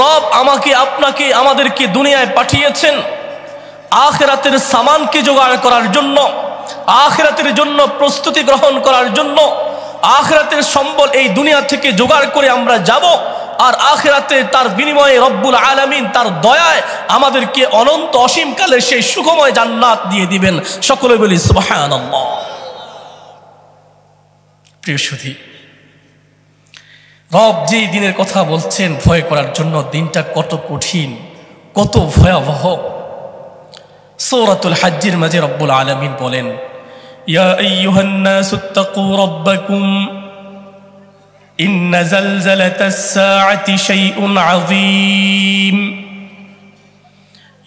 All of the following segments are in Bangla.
রব আমাকে আপনাকে আমাদেরকে দুনিয়ায় পাঠিয়েছেন আখিরাতের সামানকে জোগাড় করার জন্য, আখিরাতের জন্য প্রস্তুতি গ্রহণ করার জন্য। আখিরাতের সম্বল এই দুনিয়া থেকে জোগাড় করে আমরা যাব, আর আখিরাতে তার বিনিময়ে রব্বুল আলামিন তার দয়ায় আমাদেরকে অনন্ত অসীমকালের সেই সুখময় জান্নাত দিয়ে দিবেন। সকলে বলি সুবহানাল্লাহ। প্রিয় সুধী, রব যে দিনের কথা বলছেন ভয় করার জন্য, দিনটা কত কঠিন, কত ভয়াবহ। সূরাতুল হজ্জের মাঝে রব্বুল আলামিন বলেন, ইয়া আইয়ুহান নাসুত্তাকু রাব্বাকুম ইন্না যালযালাতাস সাআতি শাইউন আযীম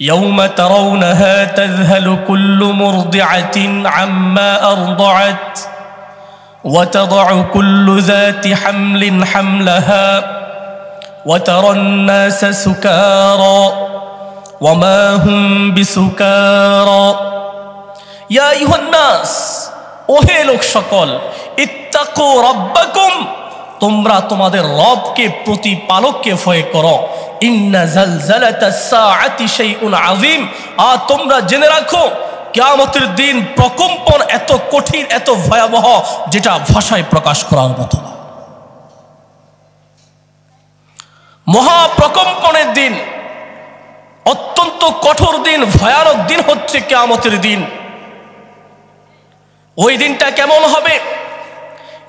ইয়াওমা তারাউনাহা তাযহালু কুল্লু মুরদিআতিন আম্মা আরদাআত وتضع كل ذات حمل حملها وترى الناس سكارى وما هم بسكارى يا أيها الناس ওহে লোক সকল, ইত্তাকু রাব্বাকুম, তোমরা তোমাদের রবকে প্রতিপালককে ভয় করো। ইন্না যালযালাতাস সাআতি শাইউন আযীম, আর তোমরা জেনে রাখো কিয়ামতের দিন প্রকম্পন এত কঠিন, এত ভয়াবহ, যেটা ভাষায় প্রকাশ করার মতো না। মহাপ্রকম্পনের দিন, অত্যন্ত কঠোর দিন, ভয়ানক দিন হচ্ছে কিয়ামতের দিন। ওই দিনটা কেমন হবে?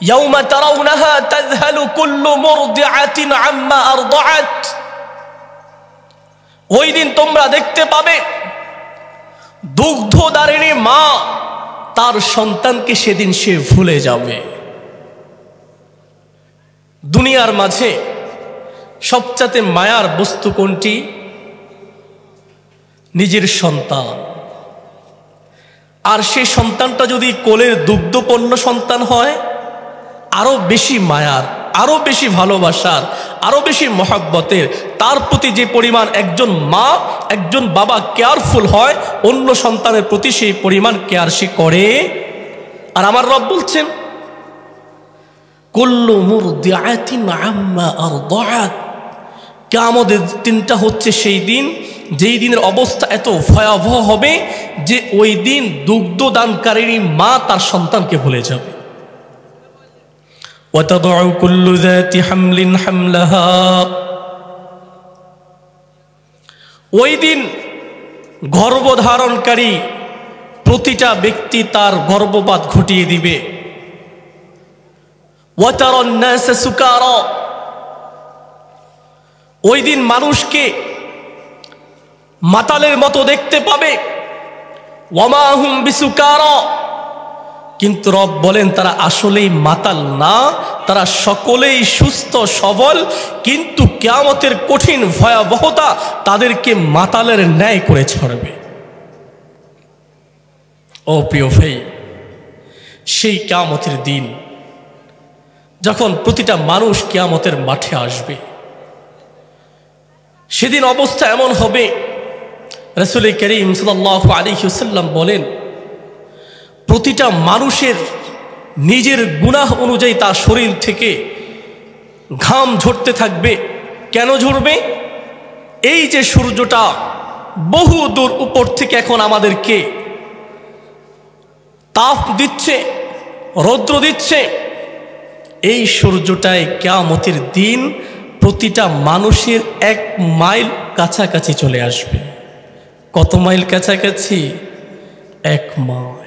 ইয়াউমা তারাউনাহা তাযহালু কুল্লু মুরদিআতিন আম্মা আরদাআত, ওই দিন তোমরা দেখতে পাবে দুগ্ধদারিণী মা তার সন্তানকে সেদিন সে ভুলে যাবে। দুনিয়ার মাঝে সবচেয়ে মায়ার বস্তু কোনটি? নিজের সন্তান। আর সেই সন্তানটা যদি কোলের দুগ্ধপন্ন সন্তান হয়, আরো বেশি মায়ার, আরো বেশি ভালোবাসার, আরো বেশি মহব্বতের। তার প্রতি যে পরিমাণ একজন মা, একজন বাবা কেয়ারফুল হয়, অন্য সন্তানের প্রতি সেই পরিমাণ কেয়ার সে করে। আর আমার রব বলছেন, কুল্লু মুরদিআতিন আম্মা আরদাআত, কিয়ামতের দিনটা হচ্ছে সেই দিন, যেই দিনের অবস্থা এত ভয়াবহ হবে যে ওই দিন দুগ্ধদানকারিণী মা তার সন্তানকে ভুলে যাবে। وتضع كل ذات حمل حملها, ওই দিন গর্ভধারণকারী প্রতিটা ব্যক্তি তার গর্ভপাত ঘটিয়ে দিবে। وترى الناس سكارى, ওই দিন মানুষকে মাতালের মতো দেখতে পাবে। ওয়ামা হুম বিসুকারা, কিন্তু রব বলেন তারা আসলেই মাতাল না, তারা সকলেই সুস্থ সবল, কিন্তু কিয়ামতের কঠিন ভয়াবহতা তাদেরকে মাতালের ন্যায় করে ছাড়বে। ও প্রিয় ভাই, সেই কিয়ামতের দিন যখন প্রতিটা মানুষ কিয়ামতের মাঠে আসবে, সেদিন অবস্থা এমন হবে, রাসূল করিম সাল্লাল্লাহু আলাইহি ওয়াসাল্লাম বলেন, প্রতিটা মানুষের নিজের গুনাহ অনুযায়ী তার শরীর থেকে ঘাম ঝরতে থাকবে। কেন ঝরবে? এই যে সূর্যটা বহু দূর উপর থেকে এখন আমাদেরকে তাপ দিচ্ছে, রৌদ্র দিচ্ছে, এই সূর্যটায় কিয়ামতের দিন প্রতিটা মানুষের 1 মাইল কাছাকাছি চলে আসবে। কত মাইল কাছাকাছি? 1 মাইল।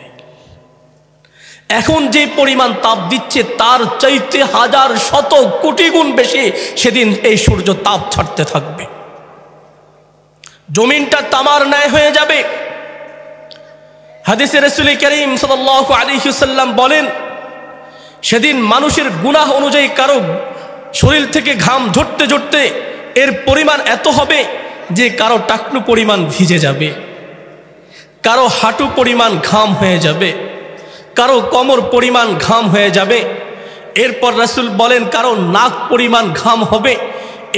এখন যে পরিমাণ তাপ দিচ্ছে তার চাইতে হাজার শত কোটি গুণ বেশি সেদিন এই সূর্য তাপ ছাড়তে থাকবে। জমিনটা তামার ন্যায় হয়ে যাবে। হাদিসে রাসূল করিম সাল্লাল্লাহু আলাইহি ওয়াসাল্লাম বলেন, সেদিন মানুষের গুনাহ অনুযায়ী কারো শরীর থেকে ঘাম ঝরতে ঝরতে এর পরিমাণ এত হবে যে কারো টাকনু পরিমাণ ভিজে যাবে, কারো হাঁটু পরিমাণ ঘাম হয়ে যাবে, কারো কোমর পরিমাণ ঘাম হয়ে যাবে। এরপর রাসূল বলেন কারো নাক পরিমাণ ঘাম হবে।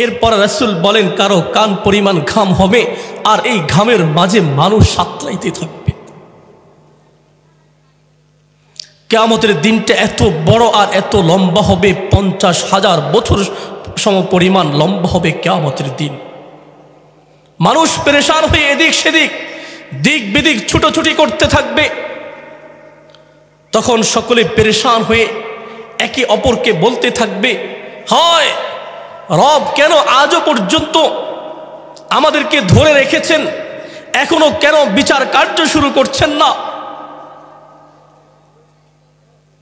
এরপর রাসূল বলেন কারো কান পরিমাণ ঘাম হবে। আর এই ঘামের মাঝে মানুষ সাঁতরাইতে থাকবে। কিয়ামতের দিনটা এত বড় আর এত লম্বা হবে, 50,000 বছর সমপরিমাণ লম্বা হবে কিয়ামতের দিন। মানুষ পেরেশান হয়ে এদিক সেদিক দিক বিদিক ছুটোছুটি করতে থাকবে। তখন সকলে পেরেশান হয়ে একে অপরকে বলতে থাকবে, হয় রব কেন আজও পর্যন্ত আমাদেরকে ধরে রেখেছেন, এখনো কেন বিচার কার্য শুরু করছেন না?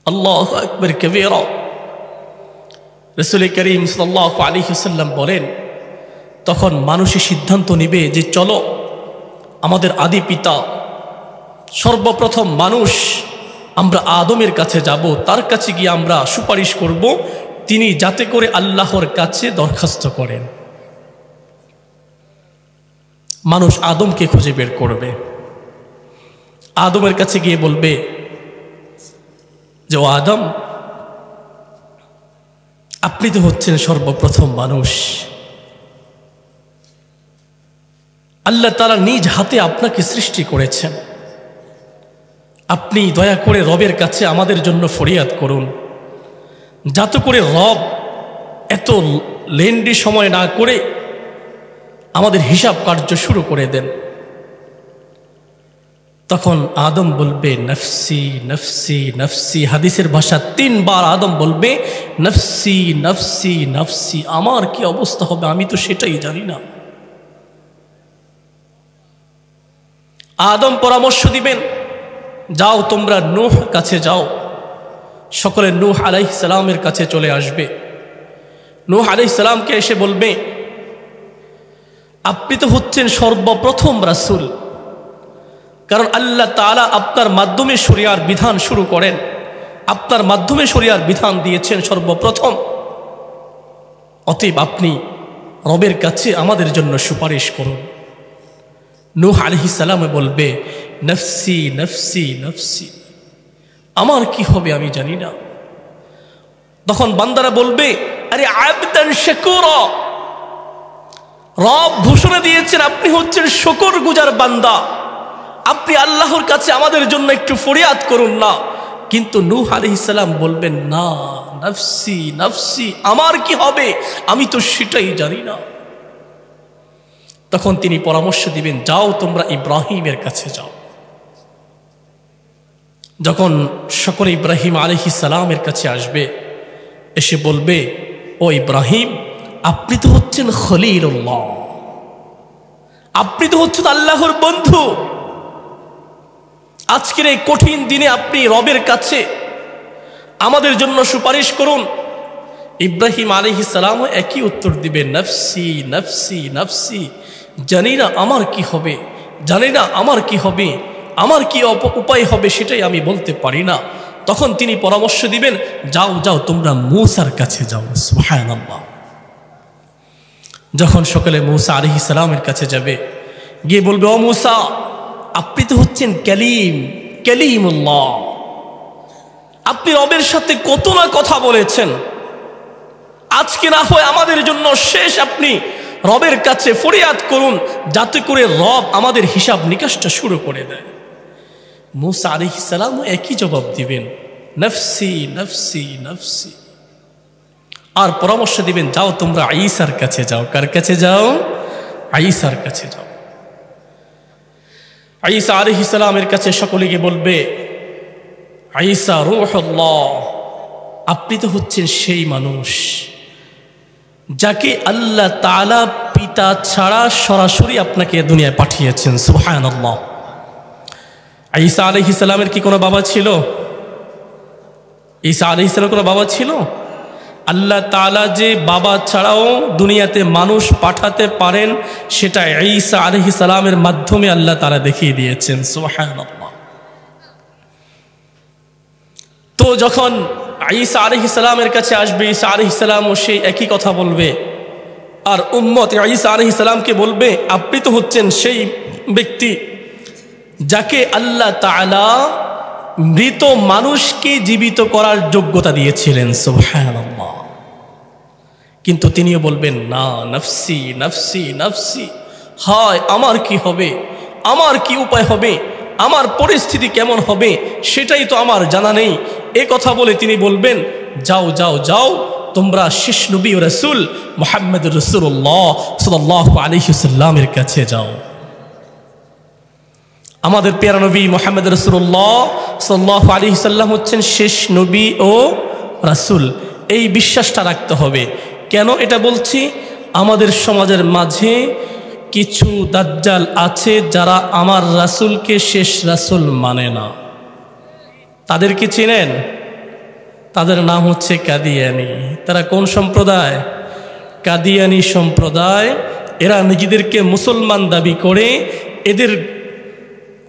আল্লাহু আকবার কবীরা। রাসূল করিম সাল্লাল্লাহু আলাইহি ওয়াসাল্লাম বলেন, তখন মানুষই সিদ্ধান্ত নেবে যে চলো আমাদের আদি পিতা সর্বপ্রথম মানুষ, আমরা আদমের কাছে যাব, তার কাছে গিয়ে আমরা সুপারিশ করব, তিনি যাতে করে আল্লাহর কাছে দরখাস্ত করেন। মানুষ আদমকে খুঁজে বের করবে, আদমের কাছে গিয়ে বলবে যে ও আদম, আপনি তো হচ্ছেন সর্বপ্রথম মানুষ, আল্লাহ তাআলা নিজ হাতে আপনাকে সৃষ্টি করেছেন, আপনি দয়া করে রবের কাছে আমাদের জন্য ফরিয়াদ করুন, যাতে করে রব এত লেন্ডি সময় না করে আমাদের হিসাব কার্য শুরু করে দেন। তখন আদম বলবে নফসি নফসি নফসি। হাদিসের ভাষা 3 বার আদম বলবে নফসি নফসি নফসি। আমার কি অবস্থা হবে আমি তো সেটাই জানি না। আদম পরামর্শ দিবেন, যাও তোমরা নূহ কাছে যাও। সকলে নূহ আলাইহিস সালামের কাছে চলে আসবে। নূহ আলাইহিস সালামকে এসে বলবে, আপনি তো হচ্ছেন সর্বপ্রথম রাসূল, কারণ আল্লাহ তাআলা আপনার মাধ্যমে শরিয়ার বিধান শুরু করেন, আপনার মাধ্যমে শরিয়ার বিধান দিয়েছেন সর্বপ্রথম। অতএব আপনি রবের কাছে আমাদের জন্য সুপারিশ করুন। নূহ আলাইহিস সালাম বলবে নফসি নফসি নফসি, আমার কি হবে আমি জানি না। তখন বান্দারা বলবে, আরে আবদান শাকুরা, রব ঘোষণা দিয়েছেন আপনি হচ্ছেন শুকরগুজার বান্দা, আপনি আল্লাহর কাছে আমাদের জন্য একটু ফরিয়াদ করুন না। কিন্তু নূহ আলাইহিস সালাম বলবেন, না, নফসি নফসি, আমার কি হবে আমি তো সেটাই জানি না। তখন তিনি পরামর্শ দিবেন, যাও তোমরা ইব্রাহিমের কাছে যাও। যখন সকলে ইব্রাহিম আলাইহিস সালামের কাছে আসবে, এসে বলবে, ও ইব্রাহিম, আপনি তো হচ্ছেন খলিলুল্লাহ, আপনি তো হচ্ছেন আল্লাহর বন্ধু, আজকের এই কঠিন দিনে আপনি রবের কাছে আমাদের জন্য সুপারিশ করুন। ইব্রাহিম আলাইহিস সালাম একই উত্তর দিবে, নফসি নফসি নফসি, জানি না আমার কি হবে, জানি না আমার কি হবে, আমার কি উপায় হবে সেটাই আমি বলতে পারি না। তখন তিনি পরামর্শ দিবেন, যাও যাও তোমরা মূসার কাছে যাও। সুবহানাল্লাহ। যখন সকলে মূসা আলাইহিস সালামের কাছে যাবে, গিয়ে বলবে, ও মূসা, আপনি তো হচ্ছেন কালিমুল্লাহ, আপনি রবের সাথে কত না কথা বলেছেন, আজকে না হয় আমাদের জন্য শেষ আপনি রবের কাছে ফরিয়াদ করুন, যাতে করে রব আমাদের হিসাব নিকাশটা শুরু করে দেয়। মূসা আলাইহিস সালাম একই জবাব দিবেন, নফসি নফসি নফসি। আর পরামর্শ দিবেন, যাও তোমরা ঈসার কাছে যাও। কার কাছে যাও? ঈসার কাছে যাও। ঈসা আলাইহিস সালামের কাছে সকলে গিয়ে বলবে, ঈসা রূহুল্লাহ, আপনি তো হচ্ছেন সেই মানুষ যাকে আল্লাহ তাআলা পিতা ছাড়া সরাসরি আপনাকে দুনিয়ায় পাঠিয়েছেন। সুবহানাল্লাহ। ঈসা আলাইহিস সালামের কি কোনো বাবা ছিল? ঈসা আলাইহিস সালামের কোনো বাবা ছিল? আল্লাহ তাআলা যে বাবা ছাড়াও দুনিয়াতে মানুষ পাঠাতে পারেন, সেটা ঈসা আলাইহিস সালামের মাধ্যমে আল্লাহ তাআলা দেখিয়ে দিয়েছেন। সুবহানাল্লাহ। তো যখন ঈসা আলাইহিস সালামের কাছে আসবে, ঈসা আলাইহিস সালামও সেই একই কথা বলবে, আর উম্মত ঈসা আলাইহিস সালামকে বলবে, আপনি তো হচ্ছেন সেই ব্যক্তি যাকে আল্লাহ তাআলা মৃত মানুষকে জীবিত করার যোগ্যতা দিয়েছিলেন। সুবহানাল্লাহ। কিন্তু তিনিও বলবেন, না, নফসি নফসি নফসি, হয় আমার কি হবে, আমার কি উপায় হবে, আমার পরিস্থিতি কেমন হবে সেটাই তো আমার জানা নেই। এ কথা বলে তিনি বলবেন, যাও যাও যাও তোমরা শেষ নবী ও রাসূল মুহাম্মদ রাসূলুল্লাহ সাল্লাল্লাহু আলাইহি ওয়াসাল্লামের কাছে যাও। আমাদের প্রিয় নবী মুহাম্মদ রাসূলুল্লাহ সাল্লাল্লাহু আলাইহি ওয়াসাল্লাম হচ্ছেন শেষ নবী ও রাসূল। এই বিশ্বাসটা রাখতে হবে। কেন এটা বলছি? আমাদের সমাজের মাঝে কিছু দাজ্জাল আছে যারা আমার রাসূলকে শেষ রাসূল মানে না। তাদেরকে চিনেন? তাদের নাম হচ্ছে কাদিয়ানি। তারা কোন সম্প্রদায়? কাদিয়ানি সম্প্রদায়। এরা নিজেদেরকে মুসলমান দাবি করে। এদের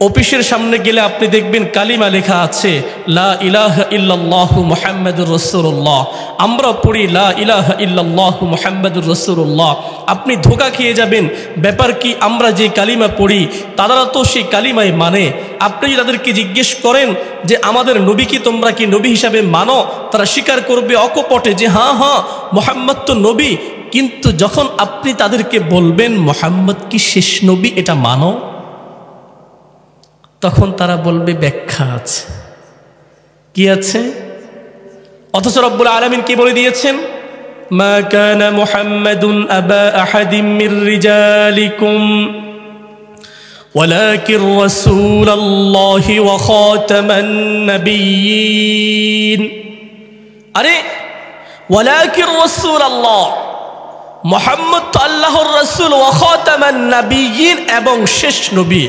অফিসের সামনে গেলে আপনি দেখবেন কালিমা লেখা আছে লা ইলাহা ইল্লাল্লাহু মুহাম্মাদুর রাসূলুল্লাহ। আমরা পড়ি লা ইলাহা ইল্লাল্লাহু মুহাম্মাদুর রাসূলুল্লাহ। আপনি ধোঁকা খেয়ে যাবেন। ব্যাপার কি? আমরা যে কালিমা পড়ি তারা তো সেই কালিমাই মানে। আপনি যদি তাদেরকে জিজ্ঞেস করেন যে আমাদের নবী কি তোমরা কি নবী হিসাবে মানো, তারা স্বীকার করবে অকপটে যে হ্যাঁ হ্যাঁ মুহাম্মদ তো নবী। কিন্তু যখন আপনি তাদেরকে বলবেন মুহাম্মদ কি শেষ নবী এটা মানো, তখন তারা বলবে ব্যাখ্যা আছে। কি আছে? অথচ রব্বুল আলামিন কি বলে দিয়েছেন? মা কানা মুহাম্মাদুন আবা আহাদিম মির রিজালিকুম ওয়ালাকিন রাসূলুল্লাহি ওয়া খাতামান নাবিয়্যিন। আরে ওয়ালাকিন রাসূলুল্লাহ, মুহাম্মদ তো আল্লাহর রাসূল, ওয়া খাতামান নাবিয়্যিন এবং শেষ নবী।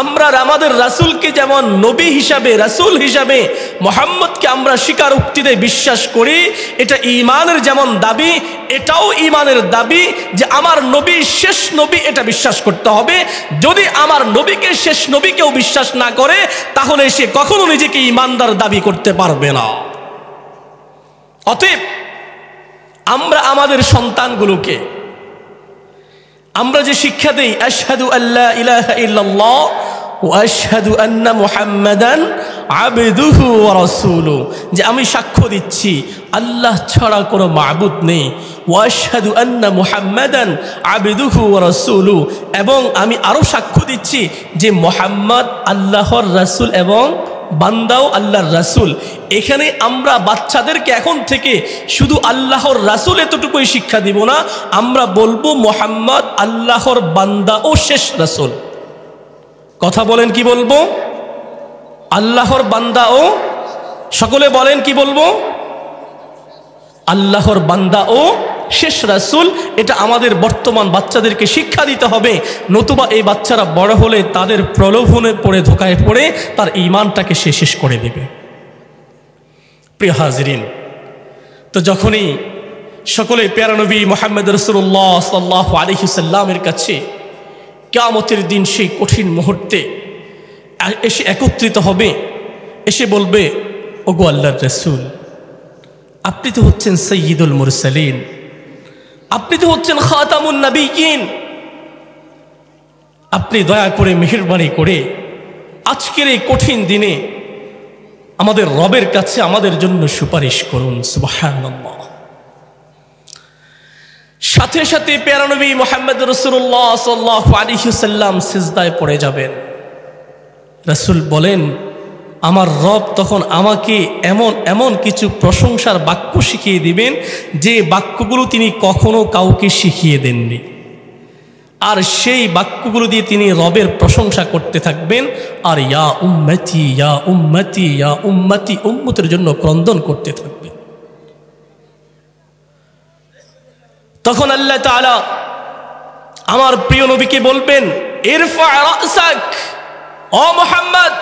আমরা আমাদের রাসূলকে যেমন নবী হিসাবে রাসূল হিসাবে মুহাম্মদকে আমরা স্বীকারোক্তিতে বিশ্বাস করি, এটা ঈমানের যেমন দাবি, এটাও ঈমানের দাবি যে আমার নবী শেষ নবী, এটা বিশ্বাস করতে হবে। যদি আমার নবীকে শেষ নবী কেউ বিশ্বাস না করে তাহলে সে কখনো নিজেকে ঈমানদার দাবি করতে পারবে না। অতএব আমরা আমাদের সন্তানগুলোকে আমরা যে শিক্ষা দেই আশহাদু আল্লা ইলাহা ইল্লাল্লাহ ওয়া আশহাদু আন্না মুহাম্মাদান আবদুহু ওয়া রাসূলুহু, যে আমি সাক্ষ্য দিচ্ছি আল্লাহ ছাড়া কোনো মাবুদ নেই, ওয়া আশহাদু আন্না মুহাম্মাদান আবদুহু ওয়া রাসূলুহু, এবং আমি আরও সাক্ষ্য দিচ্ছি যে মুহাম্মদ আল্লাহর রাসূল এবং বান্দাও আল্লাহর রাসূল। এখানে আমরা বাচ্চাদেরকে এখন থেকে শুধু আল্লাহর রাসূল এতটুকুই শিক্ষা দিব না, আমরা বলবো মুহাম্মদ আল্লাহর বান্দা ও শেষ রাসূল। কথা বলেন কি বলবো? আল্লাহর বান্দা ও, সকলে বলেন কি বলবো? আল্লাহর বান্দা ও শেষ রাসূল। এটা আমাদের বর্তমান বাচ্চাদেরকে শিক্ষা দিতে হবে, নতুবা এই বাচ্চারা বড় হলে তাদের প্রলোভনে পড়ে ধোকায় পড়ে তার ঈমানটাকে সে শেষ করে দেবে। প্রিয় হাজিরিন, তো যখনই সকলে প্যারা নবী মুহাম্মদ রাসূলুল্লাহ সাল্লাল্লাহু আলাইহি ওয়াসাল্লামের কাছে কিয়ামতের দিন সেই কঠিন মুহূর্তে এসে একত্রিত হবে, এসে বলবে ওগো আল্লাহর রাসূল, আপনি তো হচ্ছেন সাইয়্যিদুল মুরসালিন, আপনি তো হচ্ছেন খাতামুন নবিয়্যিন, আপনি দয়া করে মেহেরবানি করে আজকের এই কঠিন দিনে আমাদের রবের কাছে আমাদের জন্য সুপারিশ করুন। সুবহানাল্লাহ। সাথে সাথে প্যারা নবী মুহাম্মদ রাসূলুল্লাহ সাল্লাল্লাহু আলাইহি ওয়াসাল্লাম সিজদায় পড়ে যাবেন। রাসূল বলেন আমার রব তখন আমাকে এমন এমন কিছু প্রশংসার বাক্য শিখিয়ে দিবেন যে বাক্যগুলো তিনি কখনো কাউকে শিখিয়ে দেননি, আর সেই বাক্যগুলো দিয়ে তিনি রবের প্রশংসা করতে থাকবেন, আর ইয়া উম্মতি ইয়া উম্মতি ইয়া উম্মতি উম্মতের জন্য ক্রন্দন করতে থাকবেন। তখন আল্লাহ তাআলা আমার প্রিয় নবীকে বলবেন ইরফা রাসাক, ও মুহাম্মদ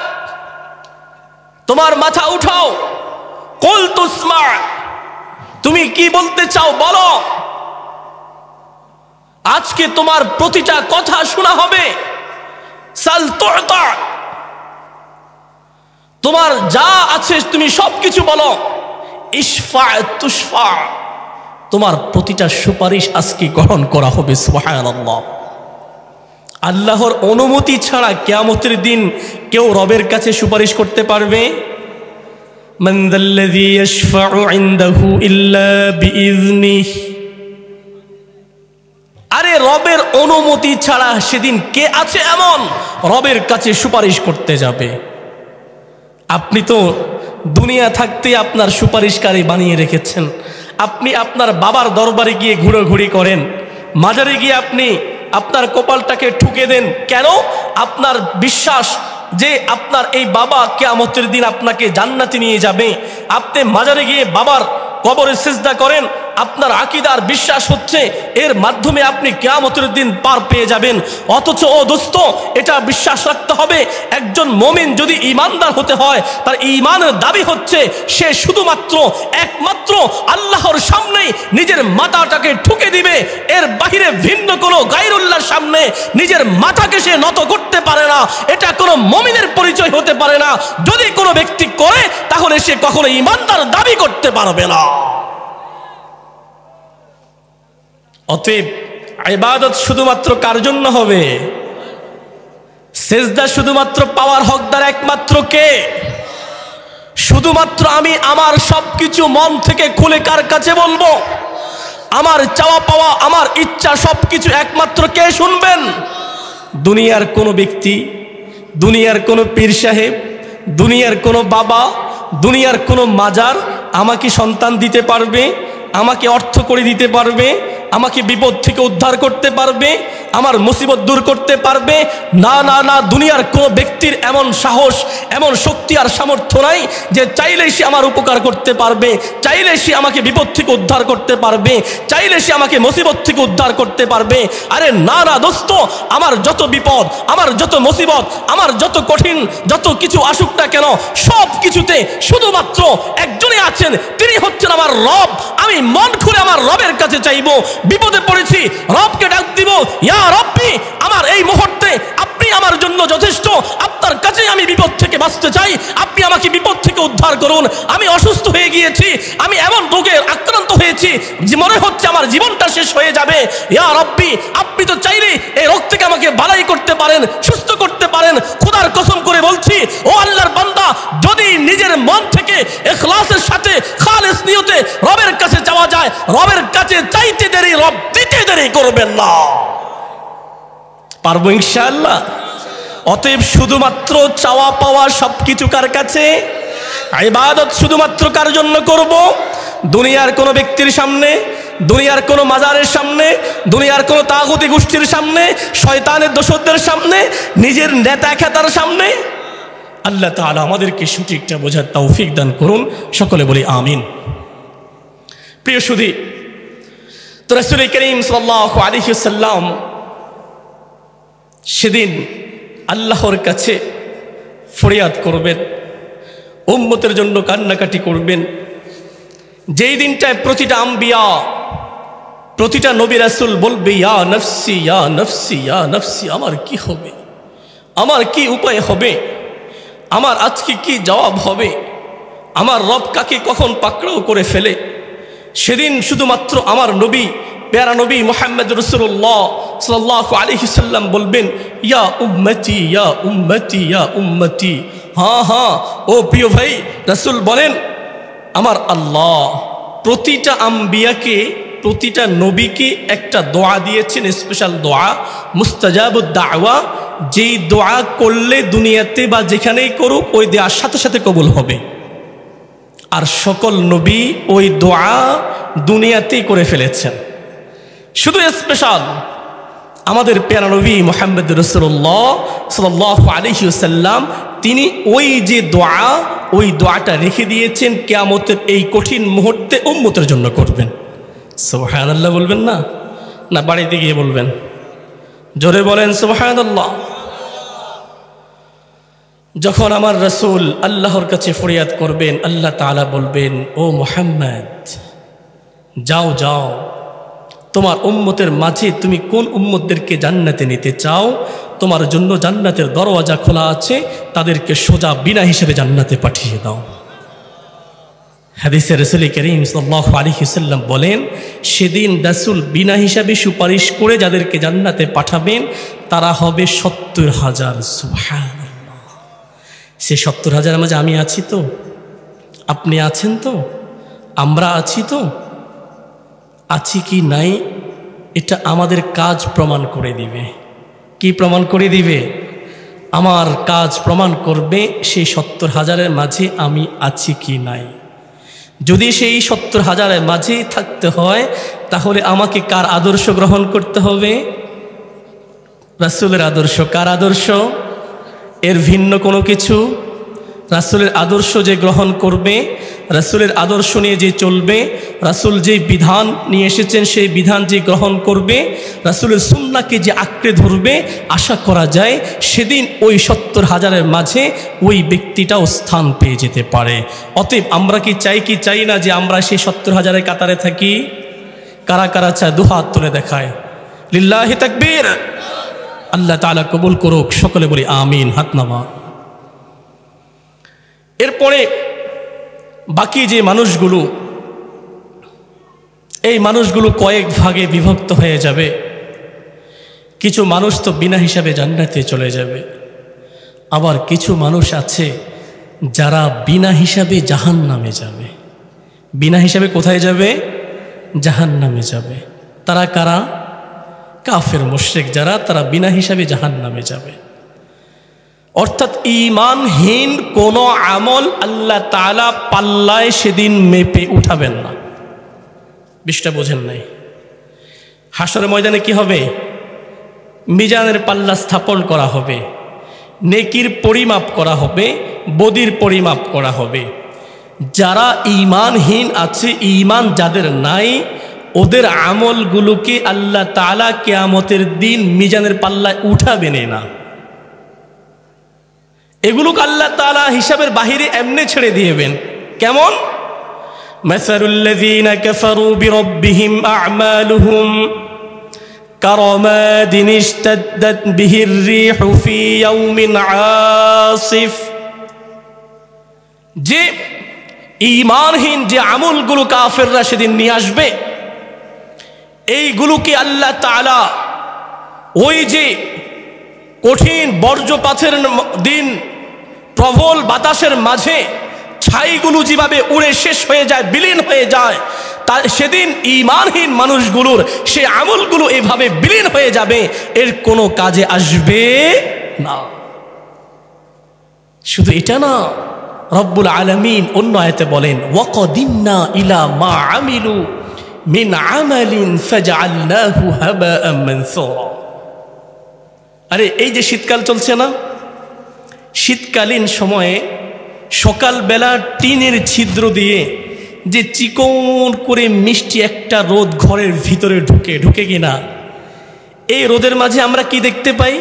তোমার মাথা উঠাও, কুল তুসমা, তুমি কি বলতে চাও বলো, আজকে তোমার প্রতিটা কথা শোনা হবে। সাল তুতা, তোমার যা আছে তুমি সবকিছু বলো। ইশফা তুশফা, তোমার প্রতিটা সুপারিশ আজকে গ্রহণ করা হবে। সুবহানাল্লাহ। আল্লাহর অনুমতি ছাড়া কিয়ামতের দিন কেউ রবের কাছে সুপারিশ করতে পারবে? মান যাল্লাযী ইয়াশফাউ ইনদাহু ইল্লা বিইযনিহি, আরে রবের অনুমতি ছাড়া সেদিন কে আছে এমন রবের কাছে সুপারিশ করতে যাবে? আপনি তো দুনিয়া থাকতে আপনার সুপারিশকারী বানিয়ে রেখেছেন, আপনি আপনার বাবার দরবারে গিয়ে ঘুরোঘুরি করেন, মাজারে গিয়ে আপনি আপনার কপালটাকে ঠুকে দেন। কেন? আপনার বিশ্বাস যে আপনার এই বাবা কিয়ামতের দিন আপনাকে জান্নাতে নিয়ে যাবে। আপনি মাজারে গিয়ে বাবার কবরে সিজদা করেন, আপনার আকীদার বিশ্বাস হচ্ছে এর মাধ্যমে আপনি কিয়ামতের দিন পার পেয়ে যাবেন। অথচ ও দোস্ত, এটা বিশ্বাস রাখতে হবে, একজন মুমিন যদি ঈমানদার হতে হয়, তার ঈমানের দাবি হচ্ছে সে শুধুমাত্র একমাত্র আল্লাহর সামনেই নিজের মাথাটাকে ঠুকে দিবে। এর বাহিরে ভিন্ন কোনো গায়রুল্লাহর সামনে নিজের মাথাকে সে নত করতে পারে না। এটা কোনো মুমিনের পরিচয় হতে পারে না। যদি কোনো ব্যক্তি করে, তাহলে সে কখনো ঈমানদার দাবি করতে পারবে না। অতএব ইবাদত শুধুমাত্র কার জন্য হবে? সিজদা শুধুমাত্র পাওয়ার হকদার একমাত্র কে? শুধুমাত্র আমি আমার সবকিছু মন থেকে খুলে কার কাছে বলবো? আমার চাওয়া পাওয়া, আমার ইচ্ছা সবকিছু একমাত্র কে শুনবেন? দুনিয়ার কোনো ব্যক্তি, দুনিয়ার কোনো পীর সাহেব, দুনিয়ার কোনো বাবা, দুনিয়ার কোনো মাজার আমাকে সন্তান দিতে পারবে, আমাকে অর্থ করে দিতে পারবে, আমাকে বিপদ থেকে উদ্ধার করতে পারবে, আমার মুসিবত দূর করতে পারবে? না না না, দুনিয়ার কোনো ব্যক্তির এমন সাহস, এমন শক্তি আর সামর্থ্য নাই যে চাইলেই সে আমার উপকার করতে পারবে, চাইলে সে আমাকে বিপদ থেকে উদ্ধার করতে পারবে, চাইলে সে আমাকে মুসিবত থেকে উদ্ধার করতে পারবে। আরে না না দোস্ত, আমার যত বিপদ, আমার যত মুসিবত, আমার যত কঠিন যত কিছু আসুক না কেন, সব কিছুতে শুধুমাত্র একজনই আছেন, তিনি হচ্ছেন আমার রব। আমি মন খুলে আমার রবের কাছে চাইবো। বিপদে পড়েছি, রবকে ডাক দিব, ইয়া রব্বি, আমার এই মুহূর্তে আপনি আমার জন্য যথেষ্ট, আপনার কাছে আমি বিপদ থেকে বাঁচতে চাই, আপনি আমাকে বিপদ থেকে উদ্ধার করুন। আমি অসুস্থ হয়ে গিয়েছি, আমি এমন রোগে আক্রান্ত হয়েছি যে মনে হচ্ছে আমার জীবনটা শেষ হয়ে যাবে। ইয়া রব্বি, আপনি তো চাইলে এই রোগ থেকে আমাকে বালাই করতে পারেন, সুস্থ করতে পারেন। খোদার কসম করে বলছি, ও আল্লাহর বান্দা, যদি নিজের মন থেকে ইখলাসের সাথে খালেস নিয়তে রবের কাছে যাওয়া যায়, রবের কাছে চাইতে দেরি, রব দিতে দেরি করবেন না। পারবো ইনশাআল্লাহ। অতএব শুধুমাত্র চাওয়া পাওয়া সবকিছু কার কাছে? ইবাদত শুধুমাত্র কার জন্য করব? দুনিয়ার কোনো ব্যক্তির সামনে, দুনিয়ার কোনো মাজারের সামনে, দুনিয়ার কোনো তাগুতি গোষ্ঠীর সামনে, শয়তানের দোসরদের সামনে, নিজের নেতা খেতার সামনে? আল্লাহ তাআলা আমাদেরকে সঠিকটা বোঝার তৌফিক দান করুন। সকলে বলি আমিন। প্রিয় সুধী, তো রাসূল করিম সাল্লাল্লাহু আলাইহি ওয়াসাল্লাম সেদিন আল্লাহর কাছে ফরিয়াদ করবেন, উম্মতের জন্য কান্নাকাটি করবেন। যেই দিনটায় প্রতিটা আম্বিয়া, প্রতিটা নবী রাসূল বলবে, ইয়া নফসি ইয়া নফসি ইয়া নফসি, আমার কি হবে, আমার কি উপায় হবে, আমার আজকে কি জবাব হবে, আমার রব কাকে কখন পাকড়াও করে ফেলে। সেদিন শুধুমাত্র আমার নবী, প্যারা নবী মুহাম্মদ রাসূলুল্লাহ সাল্লাল্লাহু আলাইহি সাল্লাম বলবেন, ইয়া উম্মতি ইয়া উম্মতি ইয়া উম্মতি। হ্যাঁ হ্যাঁ, ও প্রিয় ভাই, রাসূল বলেন, আমার আল্লাহ প্রতিটা আম্বিয়াকে, প্রতিটা নবীকে একটা দোয়া দিয়েছেন, স্পেশাল দোয়া, মুস্তাজাবুদ দাওয়া, যেই দোয়া করলে দুনিয়াতে বা যেখানেই করুক ওই দেওয়ার সাথে সাথে কবুল হবে। আর সকল নবী ওই দোয়া দুনিয়াতেই করে ফেলেছেন। শুধু স্পেশাল আমাদের প্যারা নবী মুহাম্মদ রাসূলুল্লাহ সাল্লাল্লাহু আলাইহি ওয়াসাল্লাম, তিনি ওই যে দোয়া, ওই দোয়াটা রেখে দিয়েছেন কিয়ামতের এই কঠিন মুহূর্তে উম্মতের জন্য করবেন। সুবহানাল্লাহ বলবেন না? না বাড়িতে গিয়ে বলবেন? জোরে বলেন সুবহানাল্লাহ। যখন আমার রাসূল আল্লাহর কাছে ফরিয়াদ করবেন, আল্লাহ তাআলা বলবেন, ও মুহাম্মদ, যাও যাও, তোমার উম্মতের মাঝে তুমি কোন উম্মতদেরকে জান্নাতে নিতে চাও, তোমার জন্য জান্নাতের দরওয়াজা খোলা আছে, তাদেরকে সোজা বিনা হিসেবে জান্নাতে পাঠিয়ে দাও। হাদিসে রাসূল করিম সাল্লাল্লাহু আলাইহি ওয়াসাল্লাম বলেন, সেদিন রাসূল বিনা হিসাবে সুপারিশ করে যাদেরকে জান্নাতে পাঠাবেন তারা হবে ৭০,০০০। সুবহানাল্লাহ। সে ৭০,০০০ মাঝে আমি আছি তো? আপনি আছেন তো? আমরা আছি তো? আছি কি নাই এটা আমাদের কাজ প্রমাণ করে দিবে। কি প্রমাণ করে দিবে? আমার কাজ প্রমাণ করবে সেই ৭০,০০০-এর মাঝে আমি আছি কি নাই। যদি সেই 70,000-এর মাঝেই থাকতে হয়, তাহলে আমাকে কার আদর্শ গ্রহণ করতে হবে? রাসূলের আদর্শ। কার আদর্শ? এর ভিন্ন কোনো কিছু? রাসূলের আদর্শ যে গ্রহণ করবে, রাসূলের আদর্শ নিয়ে যে চলবে, রাসূল যে বিধান নিয়ে এসেছেন সেই বিধান যে গ্রহণ করবে, রাসূলের সুন্নাহকে যে আঁকড়ে ধরবে, আশা করা যায় সেদিন ওই 70,000-এর মাঝে ওই ব্যক্তিটাও স্থান পেয়ে যেতে পারে। অতএব আমরা কি চাই না যে আমরা সেই 70,000-এর কাতারে থাকি? কারা কারা চায় দুহাত তুলে দেখায়। লিল্লাহি তাকবীর। আল্লাহ তাআলা কবুল করুক। সকলে বলি আমিন। হাত নামা। এরপরে বাকি যে মানুষগুলো, এই মানুষগুলো কয়েক ভাগে বিভক্ত হয়ে যাবে। কিছু মানুষ তো বিনা হিসাবে জান্নাতে চলে যাবে, আবার কিছু মানুষ আছে যারা বিনা হিসাবে জাহান্নামে যাবে। বিনা হিসাবে কোথায় যাবে? জাহান্নামে যাবে। তারা কারা? কাফের মুশরিক যারা, তারা বিনা হিসাবে জাহান্নামে যাবে। অর্থাৎ ঈমানহীন কোন আমল আল্লাহ তাআলা পাল্লায় সেদিন মেপে উঠাবেন না। বিষয়টা বোঝেন নাই? হাসরের ময়দানে কি হবে? মিজানের পাল্লা স্থাপন করা হবে, নেকির পরিমাপ করা হবে, বদির পরিমাপ করা হবে। যারা ঈমানহীন আছে, ঈমান যাদের নাই, ওদের আমলগুলোকে আল্লাহ তাআলা কিয়ামতের দিন মিজানের পাল্লায় উঠাবেন না। এগুলোকে আল্লাহ তাআলা হিসাবের বাহিরে এমনি ছেড়ে দিয়েবেন। কেমন? মাসালুল্লাযীনা কাফারু বিরাব্বিহিম আ'মালুহুম কারামাদিন ইশতাদ্দাত বিহির রিহু ফি ইয়াউমিন আসিফ। যে ঈমানহীন যে আমলগুলো কাফেররা সেদিন নিয়ে আসবে, এইগুলোকে আল্লাহ তাআলা ওই যে কঠিন বজ্রপাতের দিন প্রবল বাতাসের মাঝে ছাইগুলো যেভাবে উড়ে শেষ হয়ে যায়, বিলীন হয়ে যায়, তা সেদিন ঈমানহীন মানুষগুলোর সেই আমলগুলো এভাবে বিলীন হয়ে যাবে, এর কোনো কাজে আসবে না। শুধু এটা না, রব্বুল আলামিন অন্য আয়াতে বলেন, ওয়াকাদিমনা ইলা মা আমিলু মিন আমালিন ফাজআলনাহু হাবাআন মানসুরা। আরে এই যে শীতকাল চলছে না, শীতকালীন সময়ে সকালবেলা টিনের ছিদ্র দিয়ে যে চিকন করে মিষ্টি একটা রোদ ঘরের ভিতরে ঢুকে কিনা, এই রোদের মাঝে আমরা কি দেখতে পাই?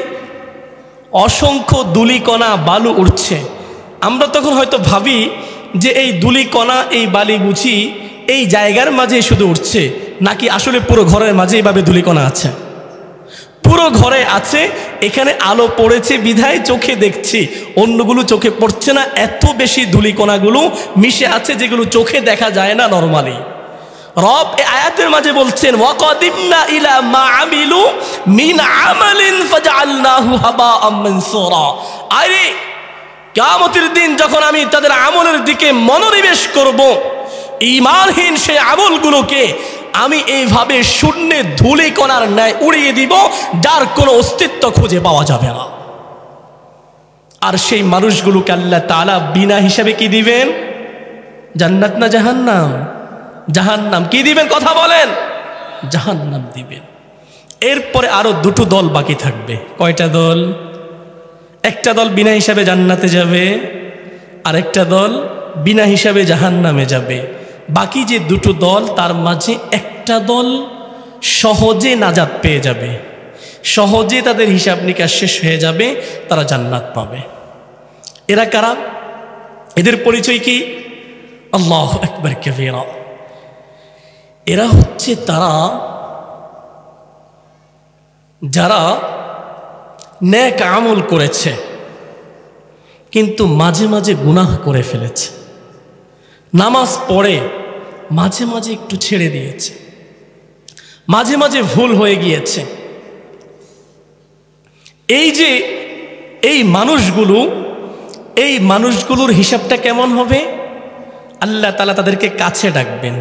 অসংখ্য ধূলিকণা বালু উঠছে। আমরা তখন হয়তো ভাবি যে এই ধূলিকণা এই বালি বুঝি এই জায়গার মাঝে শুধু উঠছে, নাকি আসলে পুরো ঘরের মাঝে এইভাবে ধূলিকণা আছে? পুরো ঘরে আছে, এখানে আলো পড়েছে বিধায় চোখে দেখছি, অন্যগুলো চোখে পড়ছে না। এত বেশি ধূলিকণাগুলো মিশে আছে যেগুলো চোখে দেখা যায় না নরমালি। রব এই আয়াতের মাঝে বলছেন, ওয়াকাদিমনা ইলা মা আমিলু মিন আমালিন ফাজআলনাহু হাবাআন মানসুরা। আরে কিয়ামতের দিন যখন আমি তাদের আমলের দিকে মনোনিবেশ করব, ঈমানহীন সেই আমলগুলোকে আমি এইভাবে শূন্যে ধূলিকণার ন্যায় উড়িয়ে দিব, যার কোনো অস্তিত্ব খুঁজে পাওয়া যাবে না। আর সেই মানুষগুলোকে আল্লাহ তাআলা বিনা হিসাবে কি দিবেন? জান্নাত না জাহান্নাম? জাহান্নাম। কি দিবেন? কথা বলেন। জাহান্নাম দিবেন। এরপরে আরো দুটো দল বাকি থাকবে। কয়টা দল? একটা দল বিনা হিসাবে জান্নাতে যাবে, আর একটা দল বিনা হিসাবে জাহান্নামে যাবে। বাকি যে দুটো দল, তার মাঝে একটা দল সহজে নাজাত পেয়ে যাবে, সহজে তাদের হিসাব নিকাশ শেষ হয়ে যাবে, তারা জান্নাত পাবে। এরা কারা? এদের পরিচয় কি? আল্লাহু আকবার কাবীরা। এরা হচ্ছে তারা যারা নেক আমল করেছে কিন্তু মাঝে মাঝে গুনাহ করে ফেলেছে, নামাজ পড়ে মাঝে মাঝে একটু ছেড়ে দিয়েছে, মাঝে মাঝে ভুল হয়ে গিয়েছে। এই যে এই মানুষগুলোর হিসাবটা কেমন হবে? আল্লাহ তাআলা তাদেরকে কাছে ডাকবেন,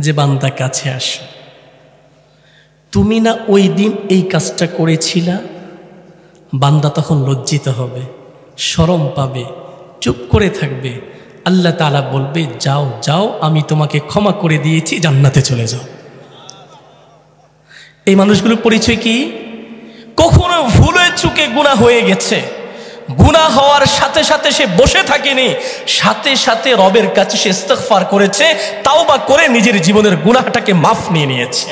যে বান্দা কাছে আসো, তুমি না ওই দিন এই কাজটা করেছিলা? বান্দা তখন লজ্জিত হবে, শরম পাবে, চুপ করে থাকবে। আল্লাহ তাআলা বলবে যাও যাও, আমি তোমাকে ক্ষমা করে দিয়েছি, জান্নাতে চলে যাও। এই মানুষগুলোর পরিচয় কি? কখনো ভুলে চুকে গুনাহ হয়ে গেছে, গুনাহ হওয়ার সাথে সাথে সে বসে থাকেনি, সাথে সাথে রবের কাছে সে ইস্তিগফার করেছে, তাওবা করে নিজের জীবনের গুনাহটাকে মাফ নিয়ে নিয়েছে।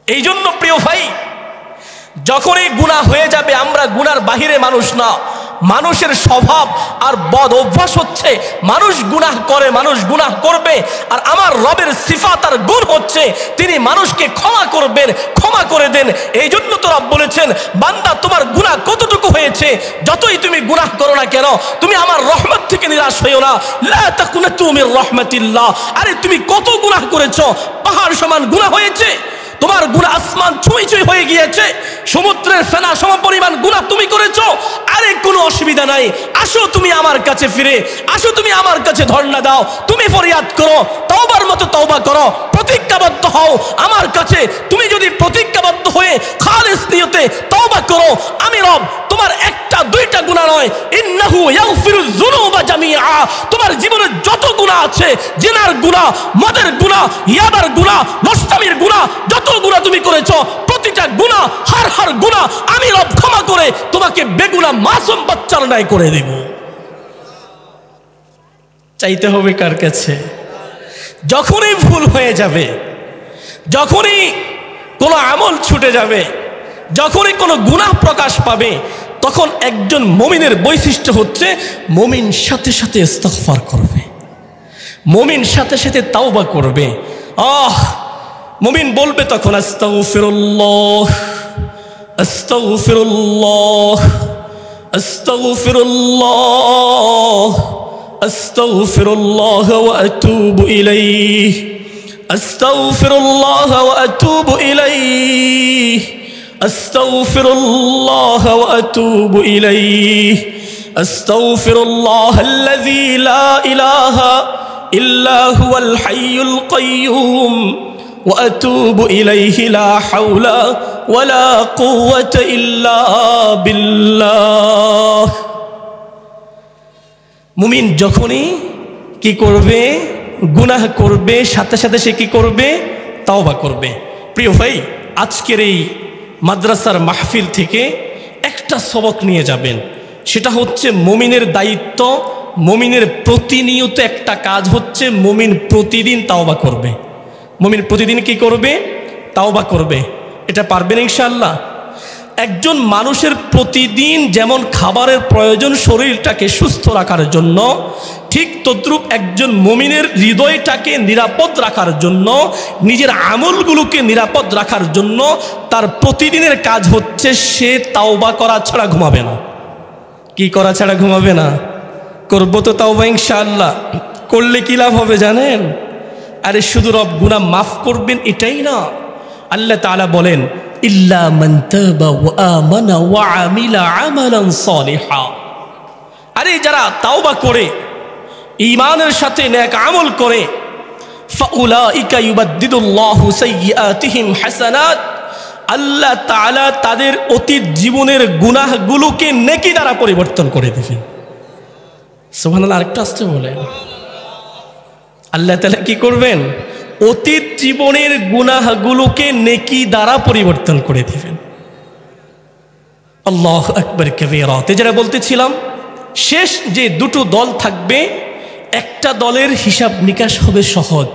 এই জন্য প্রিয় ভাই, যখনই গুনাহ হয়ে যাবে, আমরা গুনার বাহিরে মানুষ না, মানুষের স্বভাব আর বদ অভ্যাস হচ্ছে মানুষ গুনাহ করে, মানুষ গুনাহ করবে। আর আমার রবের সিফাত আর গুণ হচ্ছে তিনি মানুষকে ক্ষমা করবেন, ক্ষমা করে দেন। এই জন্য তো রব বলেছেন, বান্দা তোমার গুনাহ কতটুকু হয়েছে, যতই তুমি গুনাহ করো না কেন, তুমি আমার রহমত থেকে নিরাশ হইও না। লা তাকুনাতু মির রাহমাতিল্লাহ। আরে তুমি কত গুনাহ করেছো, পাহাড় সমান গুনাহ হয়েছে, তোমার গুনাহ আসমান ছুঁই ছুঁই হয়ে গিয়েছে, সমুদ্রের ফেনা সমপরিমাণ গুনাহ তুমি করেছো। আরে কোনো অসুবিধা নাই, আসো তুমি আমার কাছে ফিরে আসো, তুমি আমার কাছে ধর্ণা দাও, তুমি ফরিয়াদ করো, তওবার মতো তওবা করো, প্রতিজ্ঞাবদ্ধ হও আমার কাছে। তুমি যদি প্রতিজ্ঞাবদ্ধ হয়ে খালিস নিয়তে তওবা করো, আমি রব তোমার একটা দুইটা গুনাহ নয়, ইন্নাহু ইয়াগফিরুয যুনুবা জামিআ, তোমার জীবনে যত গুনাহ আছে, জিনার গুনাহ, মদের গুনাহ, ইয়াবার গুনাহ, নষ্টামির গুনাহ, যত গুনাহ তুমি করেছো, প্রতিটা গুনাহ হার গুনাহ আমি রব ক্ষমা করে তোমাকে বেগুনাহ মাসুম বাচ্চার ন্যায় করে দেব। চাইতে হবে কার কাছে? যখনই ভুল হয়ে যাবে, যখনই কোনো আমল ছুটে যাবে, যখনই কোনো গুনাহ প্রকাশ পাবে, তখন একজন মুমিনের বৈশিষ্ট্য হচ্ছে মুমিন সাথে সাথে ইস্তিগফার করবে, মুমিন সাথে সাথে তাওবা করবে। মুমিন বলবে তখন আস্তাগফিরুল্লাহ আস্তাগফিরুল্লাহ আস্তাগফিরুল্লাহ আস্তাগফিরুল্লাহ ওয়া আতুবু ইলাইহি আস্তাগফিরুল্লাহ ওয়া আতুবু ইলাইহি আস্তাগফিরুল্লাহ ওয়া আতুবু ইলাইহি আস্তাগফিরুল্লাহাল্লাযী লা ইলাহা ইল্লা হুয়াল হাইয়ুল কাইয়্যুম ওয়া আতুবু ইলাইহি লা হাওলা ওয়ালা কুওয়াতা ইল্লা বিল্লাহ। মুমিন যখনই কি করবে, গুনাহ করবে, সাথে সাথে সে কি করবে, তাওবা করবে। প্রিয় ভাই, আজকের এই মাদ্রাসার মাহফিল থেকে একটা সবক নিয়ে যাবেন, সেটা হচ্ছে মুমিনের দায়িত্ব, মুমিনের প্রতিনিয়ত একটা কাজ হচ্ছে মুমিন প্রতিদিন তাওবা করবে। মুমিন প্রতিদিন কি করবে? তাওবা করবে। এটা পারবেন ইনশাআল্লাহ? একজন মানুষের প্রতিদিন যেমন খাবারের প্রয়োজন শরীরটাকে সুস্থ রাখার জন্য, ঠিক তদ্রূপ একজন মুমিনের হৃদয়টাকে নিরাপদ রাখার জন্য, নিজের আমলগুলোকে নিরাপদ রাখার জন্য তার প্রতিদিনের কাজ হচ্ছে সে তাওবা করা ছাড়া ঘুমাবে না। কি করা ছাড়া ঘুমাবে না? করবো তো তাওবা ইনশাআল্লাহ। করলে কি লাভ হবে জানেন? আরে শুধু রব গুনাহ মাফ করবেন এটাই না, আল্লাহ তাআলা বলেন ইল্লা মান তাবা ওয়া আমানা ওয়া আমিলা আমালান সালিহা। আরে যারা তাওবা করে, ঈমানের সাথে নেক আমল করে, ফাউলাইকা ইউবাদদিদুল্লাহু সাইয়্যাতিহিম হাসানাত, আল্লাহ তাআলা তাদের অতীত জীবনের গুনাহগুলোকে নেকি দ্বারা পরিবর্তন করে দিবেন। সুবহানাল্লাহ। আরেকটু আসতে বলেন, আল্লাহ তাআলা কি করবেন? অতীত জীবনের গুনাহগুলোকে নেকি দ্বারা পরিবর্তন করে দিবেন। আল্লাহু আকবার কাবীরা। যারা বলতেছিলাম, শেষ যে দুটো দল থাকবে, একটা দলের হিসাব নিকাশ হবে সহজ,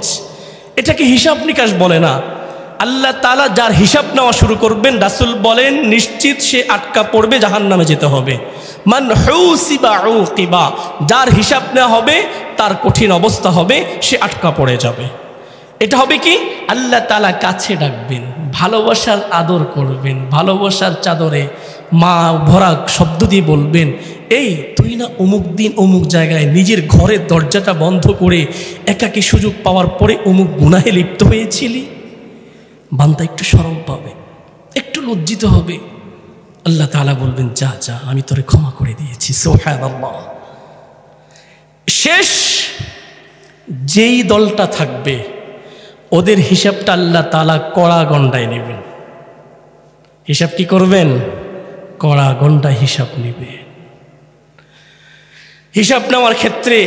এটাকে হিসাব নিকাশ বলে না। আল্লাহ তাআলা যার হিসাব নেওয়া শুরু করবেন, রাসূল বলেন নিশ্চিত সে আটকা পড়বে, জাহান্নামে যেতে হবে। মান হুসিবা উকিবা, যার হিসাব নেওয়া হবে তার কঠিন অবস্থা হবে, সে আটকা পড়ে যাবে। এটা হবে কি? আল্লাহ তাআলা কাছে ডাকবেন, ভালোবাসার আদর করবেন, ভালোবাসার চাদরে মা ভরা শব্দ দিয়ে বলবেন, এই তুই না অমুক দিন অমুক জায়গায় নিজের ঘরের দরজাটা বন্ধ করে একাকী সুযোগ পাওয়ার পরে অমুক গুনাহে লিপ্ত হয়েছিলি। বান্দা একটু শরম পাবে, একটু লজ্জিত হবে। আল্লাহ তাআলা বলবেন যা যা, আমি তোরে ক্ষমা করে দিয়েছি। সুবহানাল্লাহ। শেষ যেই দলটা থাকবে, ওদের হিসাবটা আল্লাহ তাআলা কড়া গন্ডায় নেবেন। হিসাব কি করবেন? কড়া গন্ডায় হিসাব নেবে। হিসাব নেওয়ার ক্ষেত্রে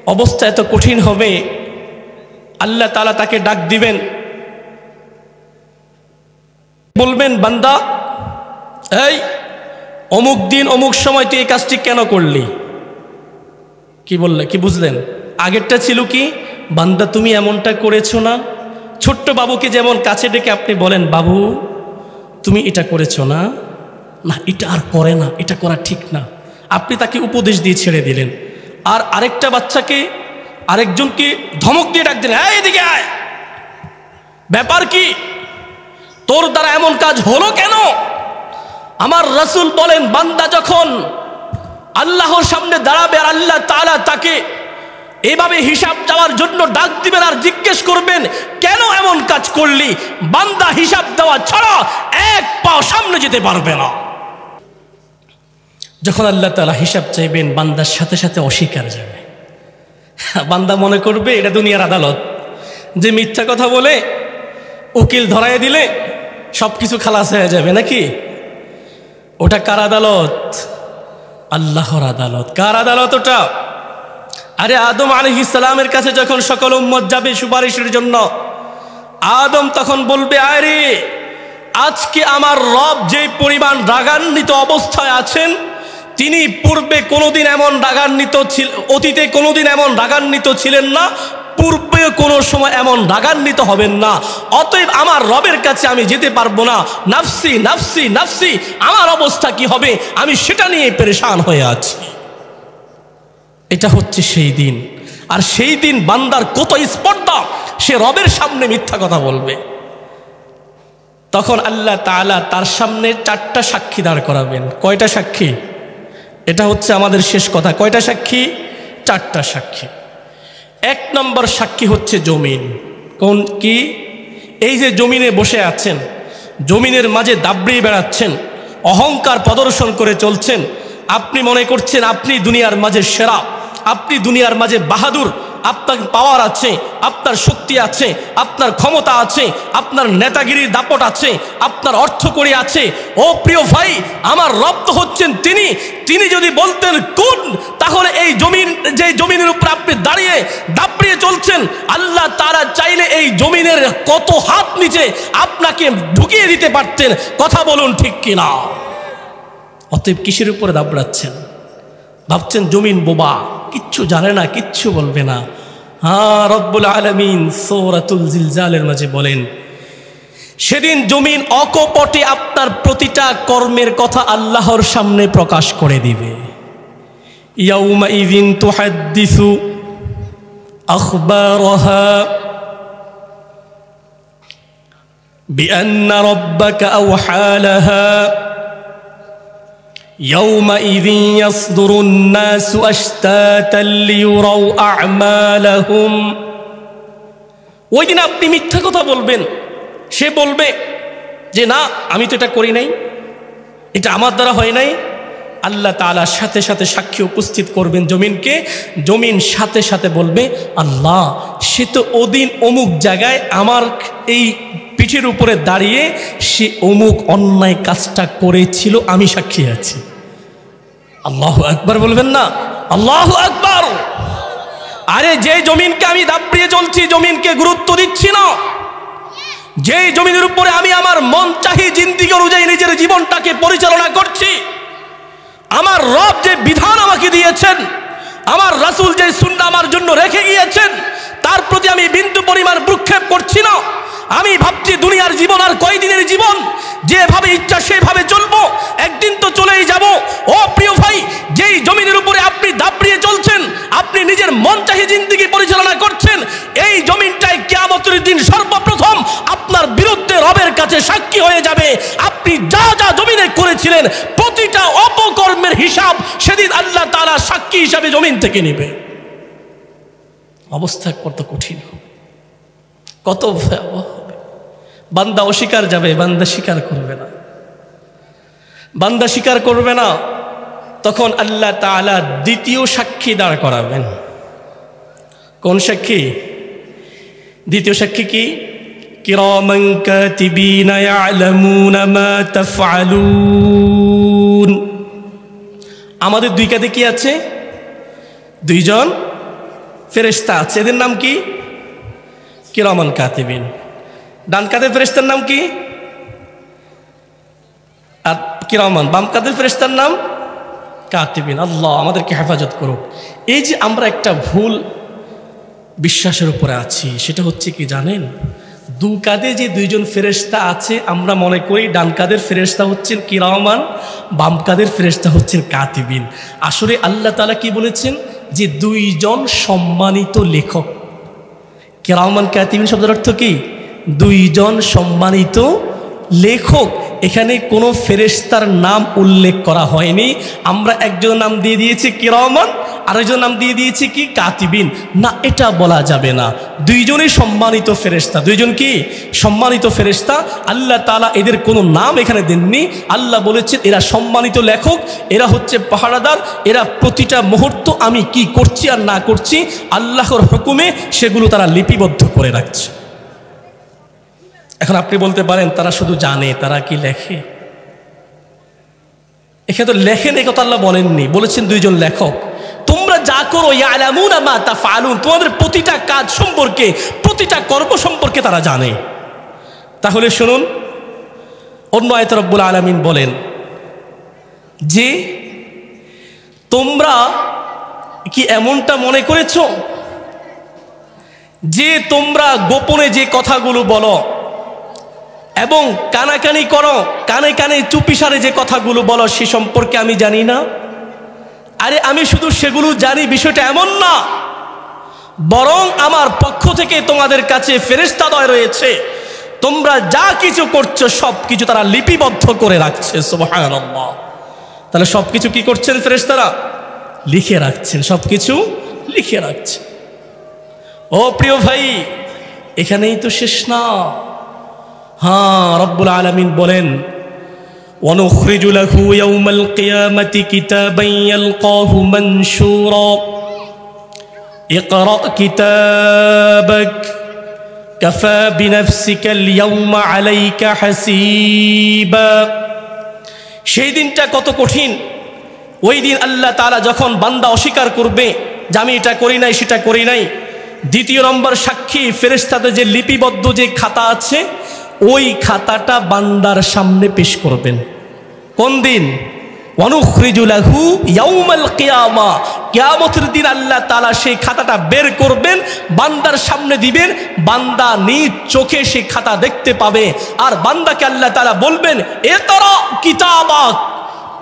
অবস্থা এত কঠিন হবে, আল্লাহ তাআলা তাকে ডাক দিবেন, বলবেন বান্দা এই অমুক দিন অমুক সময় তুই এই কাজটি কেন করলি? কি বললে, কি বুঝলেন? আগেরটা ছিল কি, বান্দা তুমি এমনটা করেছো না। ছোট্ট বাবুকে যেমন কাছে ডেকে আপনি বলেন বাবু তুমি এটা করেছো না, না এটা আর করে না, এটা করা ঠিক না, আপনি তাকে উপদেশ দিয়ে ছেড়ে দিলেন। আর আরেকটা বাচ্চাকে আরেকজনকে ধমক দিয়ে ডাক দিলেন, এই এদিকে আয়, ব্যাপার কি, তোর দ্বারা এমন কাজ হলো কেন? আমার রাসূল বলেন বান্দা যখন আল্লাহর সামনে দাঁড়াবে আর আল্লাহ তাআলা তাকে এইভাবে হিসাব চাওয়ার জন্য ডাক দিবেন আর জিজ্ঞেস করবেন কেন এমন কাজ করলি, বান্দা হিসাব দেওয়া ছাড়া এক পা সামনে যেতে পারবে না। যখন আল্লাহ তাআলা হিসাব চাইবেন বান্দার সাথে সাথে অস্বীকার যাবে। বান্দা মনে করবে এটা দুনিয়ার আদালত, যে মিথ্যা কথা বলে উকিল ধরায় দিলে সবকিছু খালাস হয়ে যাবে নাকি? ওটা কার আদালত? আল্লাহর আদালত। কার আদালত ওটা? আরে আদম আলাইহিস সালামের কাছে যখন সকল উম্মত যাবে সুপারিশের জন্য, আদম তখন বলবে আরে আজকে আমার রব যে পরিমাণ রাগান্বিত অবস্থায় আছেন, তিনি পূর্বে কোনোদিন এমন রাগান্বিত ছিলেন, অতীতে কোনোদিন এমন রাগান্বিত ছিলেন না, পূর্বে কোনো সময় এমন রাগান্বিত হবেন না, অতএব আমার রবের কাছে আমি যেতে পারবো না, নাফসি নাফসি নাফসি, আমার অবস্থা কি হবে আমি সেটা নিয়ে পেরেশান হয়ে আছি। এটা হচ্ছে সেই দিন। আর সেই দিন বান্দার কত স্পর্ধা, সে রবের সামনে মিথ্যা কথা বলবে। তখন আল্লাহ তাআলা তার সামনে 4টা সাক্ষী দাঁড় করাবেন। কয়টা সাক্ষী? এটা হচ্ছে আমাদের শেষ কথা। কয়টা সাক্ষী? 4টা সাক্ষী। 1 নম্বর সাক্ষী হচ্ছে জমিন। কোন কি? এই যে জমিনে বসে আছেন, জমিনের মাঝে দাবড়িয়ে বেড়াচ্ছেন, অহংকার প্রদর্শন করে চলছেন, আপনি মনে করছেন আপনি দুনিয়ার মাঝে সেরা, আপনি দুনিয়ার মাঝে বাহাদুর, আপনার পাওয়ার আছে, আপনার শক্তি আছে, আপনার ক্ষমতা আছে, আপনার নেতাগিরির দাপট আছে, আপনার অর্থকড়ি আছে। ও প্রিয় ভাই, আমার রব তো হচ্ছেন তিনি। তিনি যদি বলতেন কোন, তাহলে এই জমিন, যে জমিনের উপর আপনি দাঁড়িয়ে দাপড়িয়ে চলছেন, আল্লাহ তাআলা চাইলে এই জমিনের কত হাত নিচে আপনাকে ঢুকিয়ে দিতে পারতেন। কথা বলুন ঠিক কিনা? অতএব কিসের উপরে দাবড়াচ্ছেন? ভাবছেন জমিন বোবা, কিচ্ছু জানে না, কিচ্ছু বলবে না। হ্যাঁ, রব্বুল আলামিন সূরাতুল জিলজালের মাঝে বলেন সেদিন জমিন অকপটে আপনার প্রতিটা কর্মের কথা আল্লাহর সামনে প্রকাশ করে দিবে। ইয়াউমা ইযিন তুহাদ্দিসু আখবারাহা বিআন্না রাব্বাকা আওহা লাহা يومئذ يصدر الناس أشتاتا ليروا أعمالهم। ওই দিন আপনি মিথ্যা কথা বলবেন, সে বলবে যে না আমি তো এটা করি নাই, এটা আমার দ্বারা হয় নাই। আল্লাহ তাআলা সাথে সাথে সাক্ষী উপস্থিত করবেন জমিনকে। জমিন সাথে সাথে বলবে আল্লাহ সে তো ওদিন অমুক জায়গায় আমার এই পিঠের উপরে দাঁড়িয়ে সে অমুক অন্যায় কাজটা করেছিল, আমি সাক্ষী আছি। আল্লাহু আকবার বলবেন না? আল্লাহু আকবার। আরে যে জমিনকে আমি দাপড়িয়ে চলছি, জমিনকে গুরুত্ব দিচ্ছি না, যে জমিনের উপরে আমি আমার মন চাহি জিন্দেগি অনুযায়ী নিজের জীবনটাকে পরিচালনা করছি, আমার রব যে বিধান আমাকে দিয়েছেন, আমার রাসূল যে সুন্নাহ আমার জন্য রেখে গিয়েছেন, তার প্রতি আমি বিন্দু পরিমাণ ভ্রুক্ষেপ করছি না। আমি ভাবছি দুনিয়ার জীবন আর কয়দিনের জীবন, যেভাবে ইচ্ছা সেভাবে চলবো, একদিন তো চলেই যাব। ও প্রিয় ভাই, যেই জমিনের উপরে আপনি দাপড়িয়ে চলছেন, আপনি নিজের মন চাহি জিন্দেগি পরিচালনা করছেন, এই জমিনটাই কিয়ামতের দিন সর্বপ্রথম আপনার বিরুদ্ধে রবের কাছে সাক্ষী হয়ে যাবে। আপনি যা যা জমিনে করেছিলেন প্রতিটা অপকর্মের হিসাব সেদিন আল্লাহ তাআলা সাক্ষী হিসাবে জমিন থেকে নেবে। অবস্থা কত কঠিন হবে, কত ভয়াবহ হবে। বান্দা অস্বীকার যাবে, বান্দা স্বীকার করবে না, বান্দা স্বীকার করবে না। তখন আল্লাহ তাআলা দ্বিতীয় সাক্ষী দাঁড় করাবেন। কোন সাক্ষী? দ্বিতীয় সাক্ষী কি? কিরামান কাতিবিনা ইয়ালামুনা মা তাফআলুন। আমাদের 2 কাঁধে কি আছে? 2 জন ফেরেশতা আছে, এদের নাম কি? কিরামান কাতিবিন। ডান কাঁধের ফেরেশতার নাম কি? আর কিরামান। বাম কাঁধের ফেরেশতার নাম কাতিবিন। আল্লাহ আমাদেরকে হেফাজত করুক। এই যে আমরা একটা ভুল বিশ্বাসের উপরে আছি, সেটা হচ্ছে কি জানেন? দু কাঁধে যে দুইজন ফেরেশতা আছে, আমরা মনে করি ডান কাঁধের ফেরেশতা হচ্ছেন কিরামান, বাম কাঁধের ফেরেশতা হচ্ছেন কাতিবিন। আসলে আল্লাহ তাআলা কি বলেছেন? যে দুইজন সম্মানিত লেখক। কিরামান কাতিবিন শব্দের অর্থ কি? দুইজন সম্মানিত লেখক। এখানে কোনো ফেরেশতার নাম উল্লেখ করা হয়নি। আমরা একজন নাম দিয়ে দিয়েছি কিরামান, আরেকজন নাম দিয়ে দিয়েছি কি? কাতিবিন। না, এটা বলা যাবে না। দুইজনই সম্মানিত ফেরেশতা। দুইজন কি? সম্মানিত ফেরেশতা। আল্লাহ তাআলা এদের কোনো নাম এখানে দেননি। আল্লাহ বলেছেন এরা সম্মানিত লেখক, এরা হচ্ছে পাহারাদার, এরা প্রতিটা মুহূর্ত আমি কি করছি আর না করছি আল্লাহর হুকুমে সেগুলো তারা লিপিবদ্ধ করে রাখছে। এখন আপনি বলতে পারেন তারা শুধু জানে, তারা কি লেখে? এখানে তো লেখেন এই কথা আল্লাহ বলেননি, বলেছেন দুইজন লেখক। তোমরা যা করো ইয়ালামুনা মা তাফআলুন, তোমাদের প্রতিটা কাজ সম্পর্কে, প্রতিটা কর্ম সম্পর্কে তারা জানে। তাহলে শুনুন, অন্য আয়াতে রব্বুল আলামিন বলেন যে তোমরা কি এমনটা মনে করেছো যে তোমরা গোপনে যে কথাগুলো বলো এবং কানাকানি করো, কানে কানে চুপিসারে যে কথাগুলো বলো সে সম্পর্কে আমি জানি না? আরে আমি শুধু সেগুলো জানি, বিষয়টা এমন না, বরং আমার পক্ষ থেকে তোমাদের কাছে ফেরেশতাদ্বয় রয়েছে, তোমরা যা কিছু করছো সব কিছু তারা লিপিবদ্ধ করে রাখছে। সুবহানাল্লাহ। তাহলে সব কিছু কি করছেন ফেরেশতারা? লিখে রাখছেন, সব কিছু লিখে রাখছে। ও প্রিয় ভাই, এখানেই তো শেষ না। হ্যাঁ, রব্বুল আলামিন বলেন ওয়ানুখরিজু লাহু ইয়াউমাল কিয়ামাতি কিতাবান ইয়ালকাহু মানশুরা ইকরা কিতাবাক কাফা বিনাফসিকাল ইয়াউমা আলাইকা হাসিবা। সেই দিনটা কত কঠিন। ওই দিন আল্লাহ তাআলা যখন বান্দা অস্বীকার করবে যে আমি এটা করি নাই, সেটা করি নাই, দ্বিতীয় নম্বর সাক্ষী ফেরেশতাদের যে লিপিবদ্ধ যে খাতা আছে, ওই খাতাটা বান্দার সামনে পেশ করবেন। কোন দিন? ওয়ানুখরিজু লাহু ইয়াউমাল কিয়ামা, কিয়ামতের দিন আল্লাহ তাআলা সেই খাতাটা বের করবেন, বান্দার সামনে দিবেন, বান্দা নিজ চোখে সেই খাতা দেখতে পাবে। আর বান্দাকে আল্লাহ তাআলা বলবেন ইকরা কিতাবাক,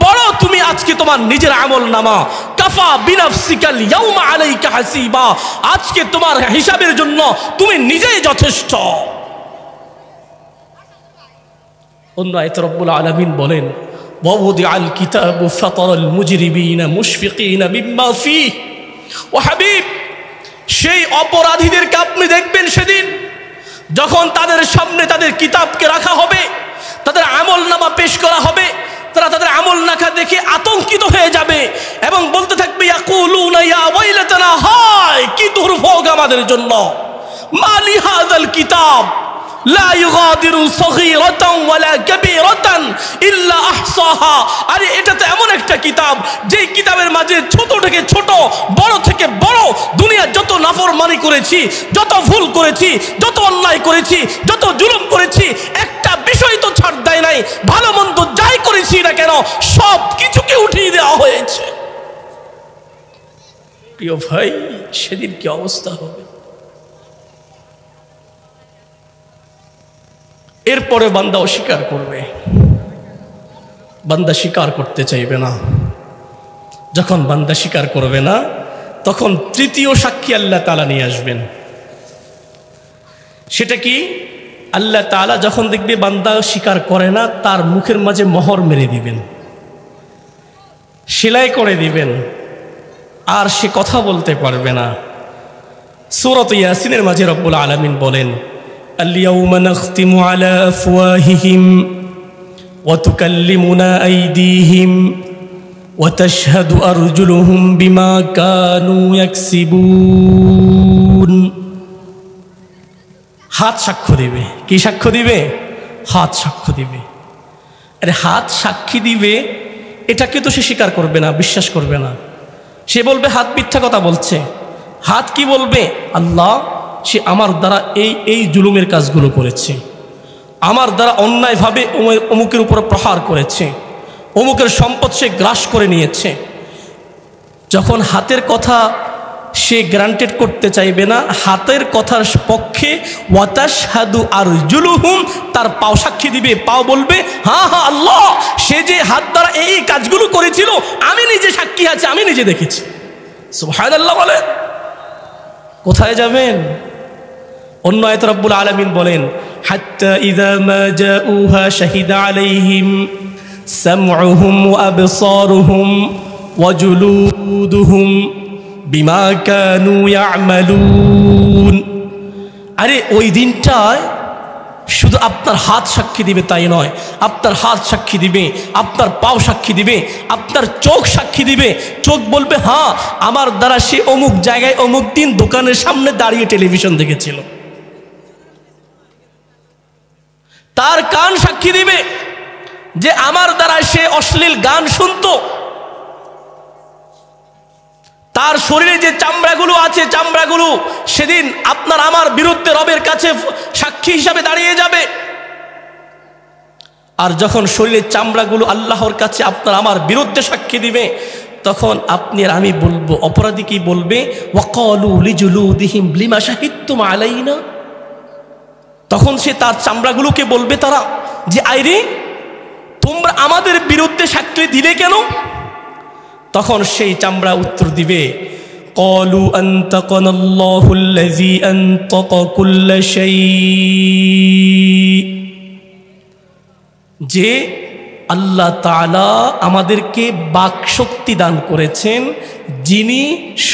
পড়ো তুমি আজকে তোমার নিজের আমল নামা, কাফা বিনাফসিকাল ইয়াউমা আলাইকা হাসিবা, আজকে তোমার হিসাবের জন্য তুমি নিজেই যথেষ্ট। অন্য আয়াতে রব্বুল আলামিন বলেন ওয়াউদিআল কিতাবু ফাতারাল মুজরিমিনা মুশফিকিনা মিম্মা ফীহি। ও হাবিব, সেই অপরাধীদেরকে আপনি দেখবেন সেদিন যখন তাদের সামনে তাদের কিতাবকে রাখা হবে, তাদের আমল নামা পেশ করা হবে, তারা তাদের আমল নামা দেখে আতঙ্কিত হয়ে যাবে এবং বলতে থাকবে ইয়াকুলুনা ইয়া ওয়াইলাতানা, হায় কি দুর্ভোগ আমাদের জন্য, মা লিহাযাল কিতাব লা ইউগাদিরু সগীরাতান ওয়ালা কাবীরাতান ইল্লা আহসাহা। আরে এটা তো এমন একটা কিতাব, যেই কিতাবের মাঝে ছোট থেকে ছোট, বড় থেকে বড়, দুনিয়ার যত নাফরমানি করেছি, যত ভুল করেছি, যত অন্যায় করেছি, যত জুলুম করেছি, একটা বিষয় তো ছাড় দেয় নাই। ভালো মন্দ যাই করেছি না কেন সব কিছুকে উঠিয়ে দেওয়া হয়েছে। প্রিয় ভাই, সেদিন কি অবস্থা হবে? এরপরে বান্দা অস্বীকার করবে, বান্দা স্বীকার করতে চাইবে না। যখন বান্দা স্বীকার করবে না, তখন তৃতীয় সাক্ষী আল্লাহ তাআলা নিয়ে আসবেন। সেটা কি? আল্লাহ তাআলা যখন দেখবে বান্দা স্বীকার করে না, তার মুখের মাঝে মোহর মেরে দিবেন, সেলাই করে দিবেন, আর সে কথা বলতে পারবে না। সূরাত ইয়াসিনের মাঝে রব্বুল আলামিন বলেন اليوم نختم على أفواههم وتكلمنا أيديهم وتشهد أرجلهم بما كانوا يكسبون। হাত সাক্ষ্য দিবে। কি সাক্ষ্য দিবে? হাত সাক্ষ্য দিবে। আরে হাত সাক্ষী দিবে, এটাকে তো সে স্বীকার করবে না, বিশ্বাস করবে না। সে বলবে হাত মিথ্যা কথা বলছে, হাত কি বলবে? আল্লাহ, সে আমার দ্বারা এই জুলুমের কাজগুলো করেছে, আমার দ্বারা অন্যায়ভাবে অমুকের উপর প্রহার করেছে, অমুকের সম্পদ সে গ্রাস করে নিয়েছে। যখন হাতের কথা সে গ্রান্টেড করতে চাইবে না, হাতের কথার পক্ষে ওয়াতাশহাদু আরজুলুহুম, তার পাও সাক্ষী দিবে। পাও বলবে, হ্যাঁ হ্যাঁ আল্লাহ, সে যে হাত দ্বারা এই কাজগুলো করেছিল আমি নিজে সাক্ষী আছি, আমি নিজে দেখেছি। সুবহানাল্লাহ বলেন। কোথায় যাবেন? অন্য আয়াতে রব্বুল আলামিন বলেন, হাত্তা ইযা মা জাউহা শাহিদা আলাইহিম সামউহুম ওয়া আবসারুহুম ওয়া জুলুদুহুম বিমা কানু ইয়ামালুন। আরে ওই দিনটায় শুধু আপনার হাত সাক্ষী দিবে তাই নয়, আপনার হাত সাক্ষী দিবে, আপনার পাও সাক্ষী দিবে, আপনার চোখ সাক্ষী দিবে। চোখ বলবে, হ্যাঁ আমার দ্বারা সে অমুক জায়গায় অমুক দিন দোকানের সামনে দাঁড়িয়ে টেলিভিশন দেখেছিল। তার কান সাক্ষী দিবে যে আমার দ্বারা সে অশ্লীল গান শুনতো। তার শরীরে যে চামড়াগুলো আছে, চামড়াগুলো সেদিন আপনার আমার বিরুদ্ধে রবের কাছে সাক্ষী হিসাবে দাঁড়িয়ে যাবে। আর যখন শরীরের চামড়াগুলো আল্লাহর কাছে আপনার আমার বিরুদ্ধে সাক্ষী দিবে, তখন আপনি আর আমি বলবো, অপরাধী কি বলবে? ওয়াকালু লিজুলুদিহিম লিমা শাহিদতুম আলাইনা। তখন সে তার চামড়াগুলোকে বলবে তারা যে, আইরে তোমরা আমাদের বিরুদ্ধে সাক্ষী দিলে কেন? তখন সেই চামড়া উত্তর দিবে, ক্বালু আনতাকানাল্লাহুল্লাযী আনতাকা কুল্লা শাই, যে আল্লাহ তাআলা আমাদেরকে বাকশক্তি দান করেছেন, যিনি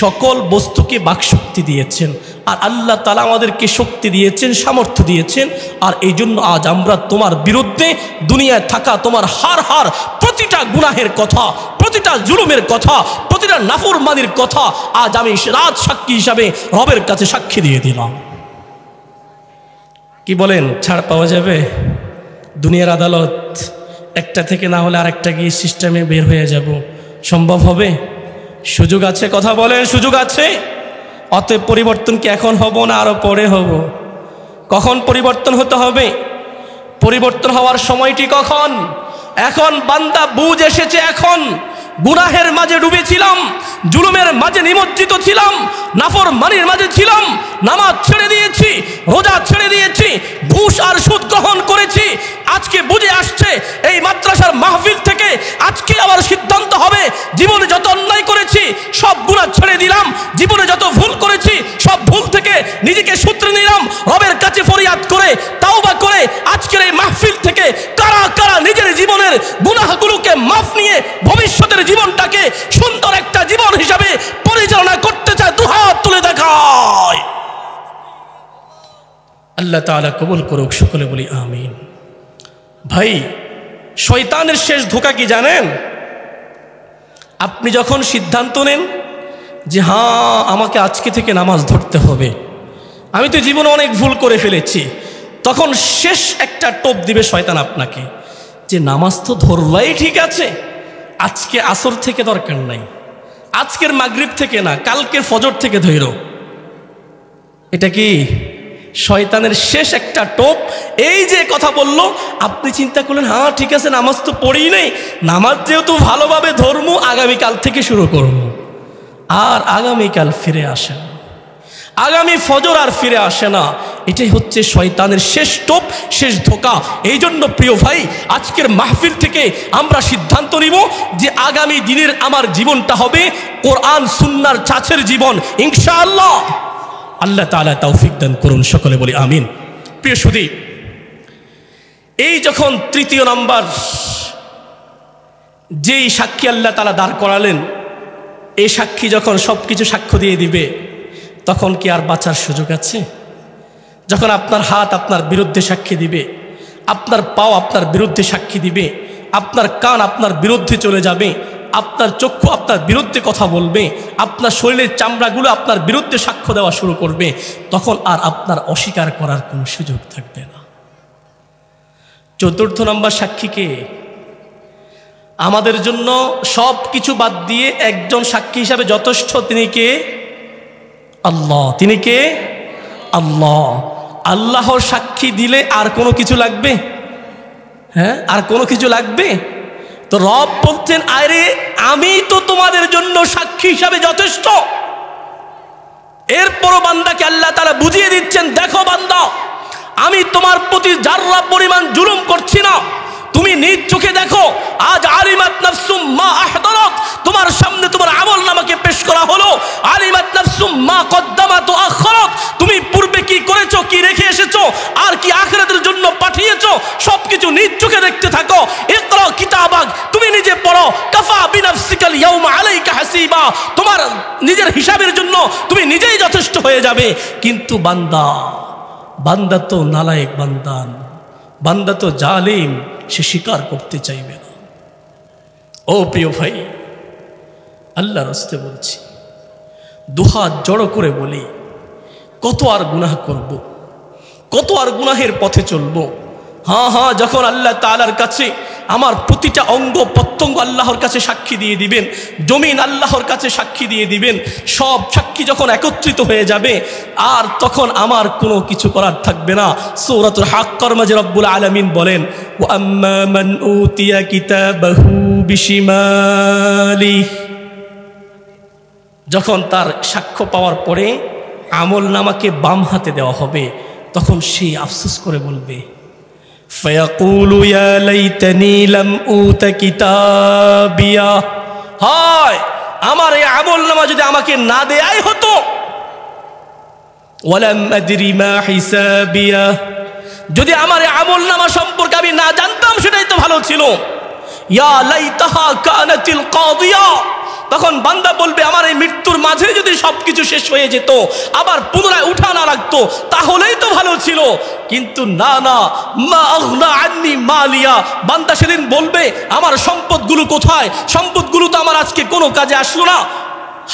সকল বস্তুকে বাকশক্তি দিয়েছেন। আর আল্লাহ তাআলা আমাদেরকে শক্তি দিয়েছেন, সামর্থ্য দিয়েছেন। আর এই জন্য আজ আমরা তোমার বিরুদ্ধে দুনিয়ায় থাকা তোমার হার প্রতিটা গুনাহের কথা, প্রতিটা জুলুমের কথা, প্রতিটা নাফরমানির কথা আজ আমি রাজ সাক্ষী হিসাবে রবের কাছে সাক্ষী দিয়ে দিলাম। কি বলেন, ছাড় পাওয়া যাবে? দুনিয়ার আদালত একটা থেকে না হলে আরেকটা গিয়ে সিস্টেমে বের হয়ে যাব, সম্ভব হবে? সুযোগ আছে? কথা বলেন, সুযোগ আছে? অতএব পরিবর্তন কি এখন হব না আরো পরে হব? কখন পরিবর্তন হতে হবে? পরিবর্তন হওয়ার সময়টি কখন? এখন বান্দা বুঝ এসেছে। এখন গুনাহের মাঝে ডুবেছিলাম, জুলুমের মাঝে নিমজ্জিত ছিলাম, নাফরমানির মাঝে ছিলাম, নামাজ ছেড়ে দিয়েছি, রোজা ছেড়ে দিয়েছি, ঘুষ আর সুদ গ্রহণ করেছি। আজকে বুঝে আসছে এই মাদ্রাসার মাহফিল থেকে আজকে আবার সিদ্ধান্ত হবে, জীবনে যত অন্যায় করেছি সব গুনাহ ছেড়ে দিলাম, জীবনে যত ভুল করেছি সব ভুল থেকে নিজেকে সূত্রে নিলাম, রবের কাছে ফরিয়াদ করে তাওবা করে আজকের এই মাহফিল থেকে কারা কারা নিজের জীবনের গুনাহগুলোকে মাফ নিয়ে ভবিষ্যতের জীবনটাকে সুন্দর একটা জীবন হিসাবে পরিচালনা করতে চায়, দুহাত তুলে দেখায়। আল্লাহ তাআলা কবুল করুক, সকলে বলি আমিন। ভাই, শয়তানের শেষ ধোঁকা কি জানেন? আপনি যখন সিদ্ধান্ত নেন যে হ্যাঁ আমাকে আজকে থেকে নামাজ ধরতে হবে, আমি তো জীবনে অনেক ভুল করে ফেলেছি, তখন শেষ একটা টোপ দিবে শয়তান আপনাকে যে নামাজ তো ধরবাই ঠিক আছে, আজকে আসর থেকে দরকার নাই, আজকের মাগরিব থেকে না, কালকের ফজর থেকে ধরো। এটা কি শয়তানের শেষ একটা টোপ? এই যে কথা বললো, আপনি চিন্তা করলেন হ্যাঁ ঠিক আছে নামাজ তো পড়েই নেই, নামাজ যেহেতু ভালোভাবে ধর্ম আগামীকাল থেকে শুরু করব, আর আগামীকাল ফিরে আসে না, আগামী ফজর আর ফিরে আসে না। এটাই হচ্ছে শয়তানের শেষ টোপ, শেষ ধোঁকা। এই জন্য প্রিয় ভাই, আজকের মাহফিল থেকে আমরা সিদ্ধান্ত নিব যে আগামী দিনের আমার জীবনটা হবে কোরআন সুন্নাহর ছাঁচের জীবন, ইনশাআল্লাহ। আল্লাহ তাআলা তৌফিক দান করুন, সকলে বলি আমিন। প্রিয় সুধী, এই যখন তৃতীয় নাম্বার যেই সাক্ষী আল্লাহ তাআলা দাঁড় করালেন, এই সাক্ষী যখন সব কিছু সাক্ষ্য দিয়ে দিবে, তখন কি আর বাঁচার সুযোগ আছে? যখন আপনার হাত আপনার বিরুদ্ধে সাক্ষী দিবে, আপনার পাও আপনার বিরুদ্ধে সাক্ষী দিবে, আপনার কান আপনার বিরুদ্ধে চলে যাবে, আপনার চক্ষু আপনার বিরুদ্ধে কথা বলবে, আপনার শরীরের চামড়াগুলো আপনার বিরুদ্ধে সাক্ষ্য দেওয়া শুরু করবে, তখন আর আপনার অস্বীকার করার কোনো সুযোগ থাকবে না। চতুর্থ নম্বর সাক্ষীকে আমাদের জন্য সব কিছু বাদ দিয়ে একজন সাক্ষী হিসাবে যথেষ্ট, তিনি কে? আল্লাহ। তিনি কে? আল্লাহ। আল্লাহর সাক্ষী দিলে আর কোনো কিছু লাগবে? হ্যাঁ, আর কোনো কিছু লাগবে? তো রব বলছেন, আরে আমি তো তোমাদের জন্য সাক্ষী হিসাবে যথেষ্ট। এরপরও বান্দাকে আল্লাহ তাআলা বুঝিয়ে দিচ্ছেন, দেখো বান্দা, আমি তোমার প্রতি যাররা পরিমাণ জুলুম করছি না। তুমি নিজ চোখে দেখো, আজ আলিমাত নাফসুম মা আহদারাত, তোমার সামনে তোমার আমল নামাকে পেশ করা হলো। আলিমাত নাফসুম মা কদ্দামাত ওয়া আখরাত, তুমি পূর্বে কি করেছো, কি রেখে এসেছো, আর কি আখিরাতের জন্য পাঠিয়েছো, সবকিছু নিজ চোখে দেখতে থাকো। ইকরা কিতাবাক, তুমি নিজে পড়ো। কাফা বিনাফসিকাল ইয়াউমা আলাইকা হাসিবা, তোমার নিজের হিসাবের জন্য তুমি নিজেই যথেষ্ট হয়ে যাবে। কিন্তু বান্দা তো নালায়েক, বান্দা তো জালিম, সে স্বীকার করতে চাইবে না। ও প্রিয় ভাই, আল্লাহর রাস্তে বলছি, দুহাত জড়ো করে বলি, কত আর গুনাহ করব, কত আর গুনাহের পথে চলবো। হ্যাঁ, যখন আল্লাহ তাআলার কাছে আমার প্রতিটা অঙ্গ প্রত্যঙ্গ আল্লাহর কাছে সাক্ষী দিয়ে দিবেন, জমিন আল্লাহর কাছে সাক্ষী দিয়ে দিবেন, সব সাক্ষী যখন একত্রিত হয়ে যাবে, আর তখন আমার কোনো কিছু করার থাকবে না। সূরাতুল হাক্কার মাঝে রব্বুল আলামিন বলেন, ওয়া আম্মা মান উতিয়া কিতাবাহু বিশিমালি, যখন তার সাক্ষ্য পাওয়ার পরে আমল নামাকে বাম হাতে দেওয়া হবে, তখন সে আফসোস করে বলবে, ফায়াকুলু ইয়া লাইতানি লাম উতা কিতাবিয়া, হায় আমার এই আমল নামা যদি আমাকে না দেয়াই হতো। ওয়ালাম আদরি মা হিসাবিয়া, যদি আমার এই আমল নামা সম্পর্কে আমি না জানতাম সেটাই তো ভালো ছিল। ইয়া লাইতাহা কানাতিল কাদিয়া, তখন বান্দা বলবে, আমার এই মৃত্যুর মাঝে যদি সবকিছু শেষ হয়ে যেত, আবার পুনরায় উঠা না লাগতো, তাহলেই তো ভালো ছিল। কিন্তু না, মা আগনা আন্নি মালিয়া, বান্দা সেদিন বলবে, আমার সম্পদগুলো কোথায়? সম্পদগুলো তো আমার আজকে কোনো কাজে আসলো না।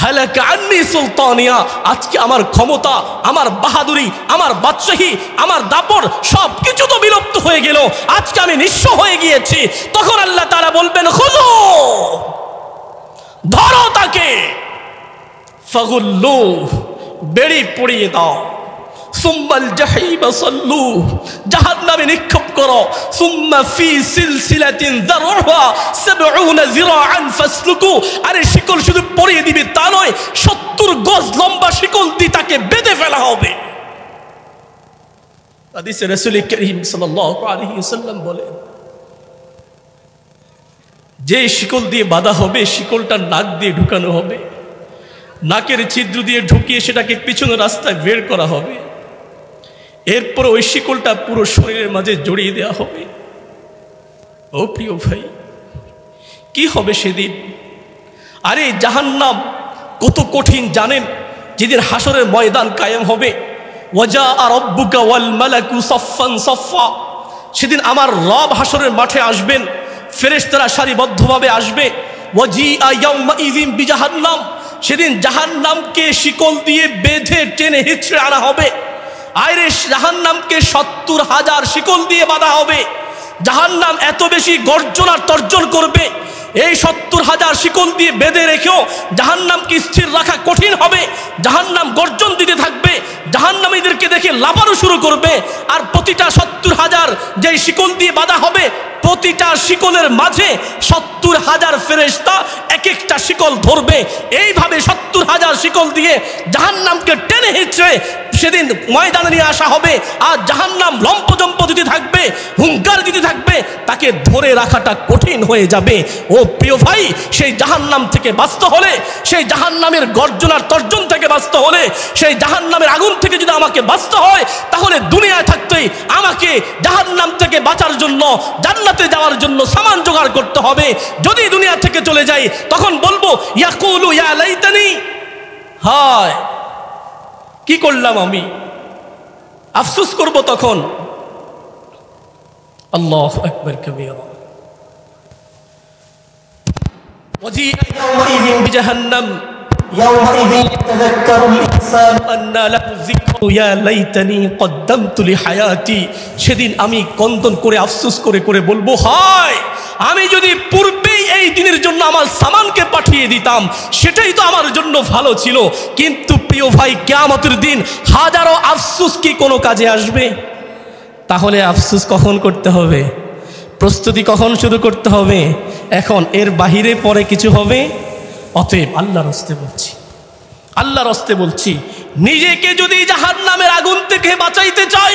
হালাকা আন্নি সুলতানিয়া, আজকে আমার ক্ষমতা, আমার বাহাদুরি, আমার বাদশাহী, আমার দাপট সবকিছু তো বিলুপ্ত হয়ে গেল, আজকে আমি নিঃস্ব হয়ে গিয়েছি। তখন আল্লাহ তাআলা বলবেন, খুযু, ধরো তাকে, ফাগুল্লু, বেড়ি পড়িয়ে দাও, সুম্মাল জাহিম সাল্লু, জাহান্নামে নিক্ষেপ করো, সুম্মা ফি সিলসিলাতিন যারউহা ৭০ যিরাআন ফাসলুকু, আরে শিকল শুধু পরিয়ে দিবে তা নয়, ৭০ গজ লম্বা শিকল দিয়ে তাকে বেঁধে ফেলা হবে। হাদিসে রাসূল করিম সাল্লাল্লাহু আলাইহি ওয়াসাল্লাম বলেন, যে শিকল দিয়ে বাঁধা হবে, শিকলটা নাক দিয়ে ঢুকানো হবে, নাকের ছিদ্র দিয়ে ঢুকিয়ে সেটাকে পিছনের রাস্তায় বের করা হবে, এরপর ওই শিকলটা পুরো শরীরের মাঝে জড়িয়ে দেওয়া হবে। ও প্রিয় ভাই, কি হবে সেদিন? আরে জাহান্নাম কত কঠিন জানেন? যেদিন হাসরের ময়দান কায়েম হবে, ওয়াজা রাব্বুকা ওয়াল মালাকু সাফফান সাফফা, সেদিন আমার রব হাসরের মাঠে আসবেন, ফেরেশতারা সারিবদ্ধভাবে আসবে। ওয়াজিআ ইয়াউমাইযিন বিজাহান্নাম, সেদিন জাহান্নামকে শিকল দিয়ে বেঁধে টেনে হিঁচড়ে আনা হবে। আরে জাহান্নামকে ৭০,০০০ শিকল দিয়ে বাঁধা হবে। জাহান্নাম এত বেশি গর্জন আর তর্জন করবে, এই ৭০,০০০ শিকল দিয়ে বেঁধে রেখেও জাহান্নামকে স্থির রাখা কঠিন হবে। জাহান্নাম গর্জন দিতে থাকবে, জাহান্নামীদেরকে দেখে লাফানো শুরু করবে। আর প্রতিটা ৭০,০০০ যেই শিকল দিয়ে বাঁধা হবে, প্রতিটা শিকলের মাঝে ৭০,০০০ ফেরেশতা এক একটা শিকল ধরবে। এইভাবে ৭০,০০০ শিকল দিয়ে জাহান্নামকে টেনে হিঁচড়ে সেদিন ময়দানে নিয়ে আসা হবে। আর জাহান্নাম লম্পজম্প দিতে থাকবে, হুঙ্কার দিতে থাকবে, তাকে ধরে রাখাটা কঠিন হয়ে যাবে। ও প্রিয় ভাই, সেই জাহান্নাম থেকে বাঁচতে হলে, সেই জাহান্নামের গর্জনার তর্জন থেকে বাঁচতে হলে, সেই জাহান্নামের আগুন থেকে যদি আমাকে বাঁচতে হয়, তাহলে দুনিয়ায় থাকতেই আমাকে জাহান্নাম থেকে বাঁচার জন্য, জান্নাতে যাওয়ার জন্য সামান জোগাড় করতে হবে। যদি দুনিয়া থেকে চলে যাই, তখন বলবো, ইয়াকুলু ইয়া লাইতানি, হায় কি করলাম আমি, আফসোস করব তখন। আল্লাহু আকবার কবীরা। ওয়াজিআ ইয়াউমাইযিন বিজাহান্নাম, ইয়াউমাইযিন ইয়াতাযাক্কারুল ইনসানু আন্না লাহু যিকরু ইয়া লাইতানি কদ্দামতু লিহায়াতি, সেদিন আমি কন্দন করে আফসোস করে করে বলবো, হায় আমি যদি পূর্বেই এই দিনের জন্য আমার সামানকে পাঠিয়ে পাঠিয়ে দিতাম, সেটাই তো আমার জন্য ভালো ছিল। কিন্তু প্রিয় ভাই, কিয়ামতের দিন হাজারো আফসোস কি কোনো কাজে আসবে? তাহলে আফসোস কখন করতে হবে? প্রস্তুতি কখন শুরু করতে হবে? এখন, এর বাহিরে পরে কিছু হবে। অতএব আল্লাহর হস্তে বলছি, আল্লাহর হস্তে বলছি, নিজেকে যদি জাহান্নামের আগুন থেকে বাঁচাইতে চাই,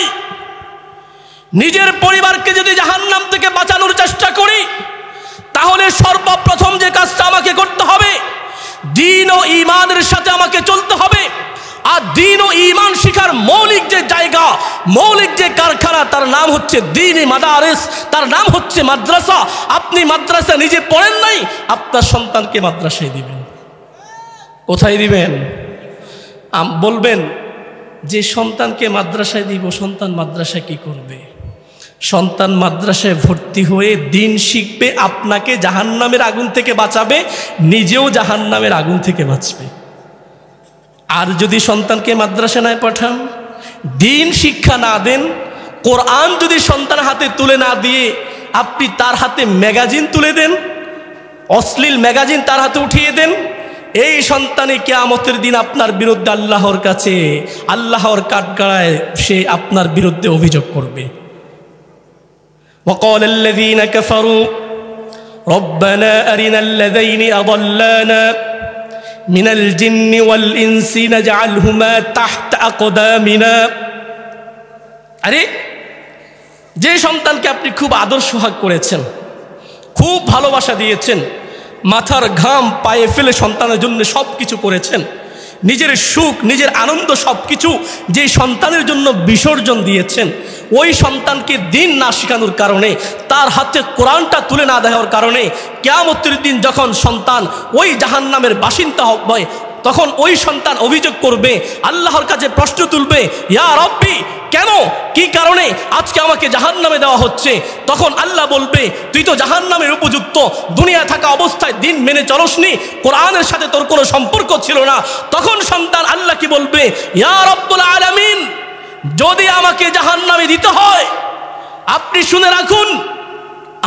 নিজের পরিবারকে যদি জাহান্নাম থেকে বাঁচানোর চেষ্টা করি, তাহলে সর্বপ্রথম যে কাজটা আমাকে করতে হবে, দ্বীন ও ঈমানের সাথে আমাকে চলতে হবে। আর দ্বীন ও ঈমান শিখার মৌলিক যে জায়গা, মৌলিক যে কারখানা, তার নাম হচ্ছে দ্বীনি মাদারিস, তার নাম হচ্ছে মাদ্রাসা। আপনি মাদ্রাসা নিজে পড়েন নাই, আপনার সন্তানকে মাদ্রাসায় দিবেন। কোথায় দিবেন? বলবেন যে সন্তানকে মাদ্রাসায় দিব, সন্তান মাদ্রাসায় কি করবে? সন্তান মাদ্রাসায় ভর্তি হয়ে দিন শিখবে, আপনাকে জাহান্নামের আগুন থেকে বাঁচাবে, নিজেও জাহান্নামের আগুন থেকে বাঁচবে। আর যদি সন্তানকে মাদ্রাসা না পাঠান, দিন শিক্ষা না দেন, কোরআন যদি সন্তান হাতে তুলে না দিয়ে আপনি তার হাতে ম্যাগাজিন তুলে দেন, অশ্লীল ম্যাগাজিন তার হাতে উঠিয়ে দেন, এই সন্তানই কিয়ামতের দিন আপনার বিরুদ্ধে আল্লাহর কাছে, আল্লাহর কাঠগড়ায় সে আপনার বিরুদ্ধে অভিযোগ করবে। وقال الذين كفروا ربنا أرنا الذين أضلانا من الجن والإنس نجعلهما تحت أقدامنا। আরে, যে সন্তানকে আপনি খুব আদর সোহাগ করেছেন, খুব ভালোবাসা দিয়েছেন, মাথার ঘাম পায়ে ফেলে সন্তানের জন্য সব কিছু করেছেন, নিজের সুখ, নিজের আনন্দ সব কিছু যে সন্তানের জন্য বিসর্জন দিয়েছেন, ওই সন্তানকে দিন না শেখানোর কারণে, তার হাতে কোরআনটা তুলে না দেওয়ার কারণে কিয়ামতের দিন যখন সন্তান ওই জাহান্নামের বাসিন্দা হবে, তখন ওই সন্তান অভিযোগ করবে, আল্লাহর কাছে প্রশ্ন তুলবে, ইয়া রব্বি, কেন, কি কারণে আজকে আমাকে জাহান্নামে দেওয়া হচ্ছে? তখন আল্লাহ বলবে, তুই তো জাহান্নামের উপযুক্ত, দুনিয়ায় থাকা অবস্থায় দিন মেনে চলসনি, কোরআনের সাথে তোর কোনো সম্পর্ক ছিল না। তখন সন্তান আল্লাহ কি বলবে, ইয়া রব্বুল আলামিন, যদি আমাকে জাহান্নামে দিতে হয়, আপনি শুনে রাখুন,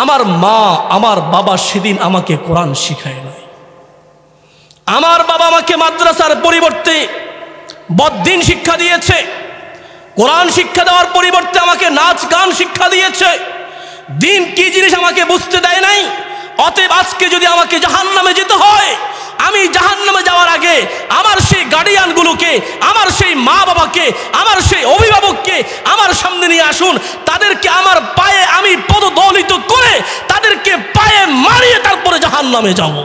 আমার মা, আমার বাবা সেদিন আমাকে কোরআন শিখায় নাই। আমার বাবা আমাকে মাদ্রাসার পরিবর্তে বদ্দিন শিক্ষা দিয়েছে, কোরআন শিক্ষা দেওয়ার পরিবর্তে আমাকে নাচ গান শিক্ষা দিয়েছে, দিন কি জিনিস আমাকে বুঝতে দেয় নাই। অতএব আজকে যদি আমাকে জাহান্নামে যেতে হয়, আমি জাহান্নামে যাওয়ার আগে আমার সেই গার্ডিয়ানগুলোকে, আমার সেই মা বাবাকে, আমার সেই অভিভাবককে আমার সামনে নিয়ে আসুন, তাদেরকে আমার পায়ে আমি পদদলিত করে তাদেরকে পায়ে মারিয়ে তারপরে জাহান্নামে যাব।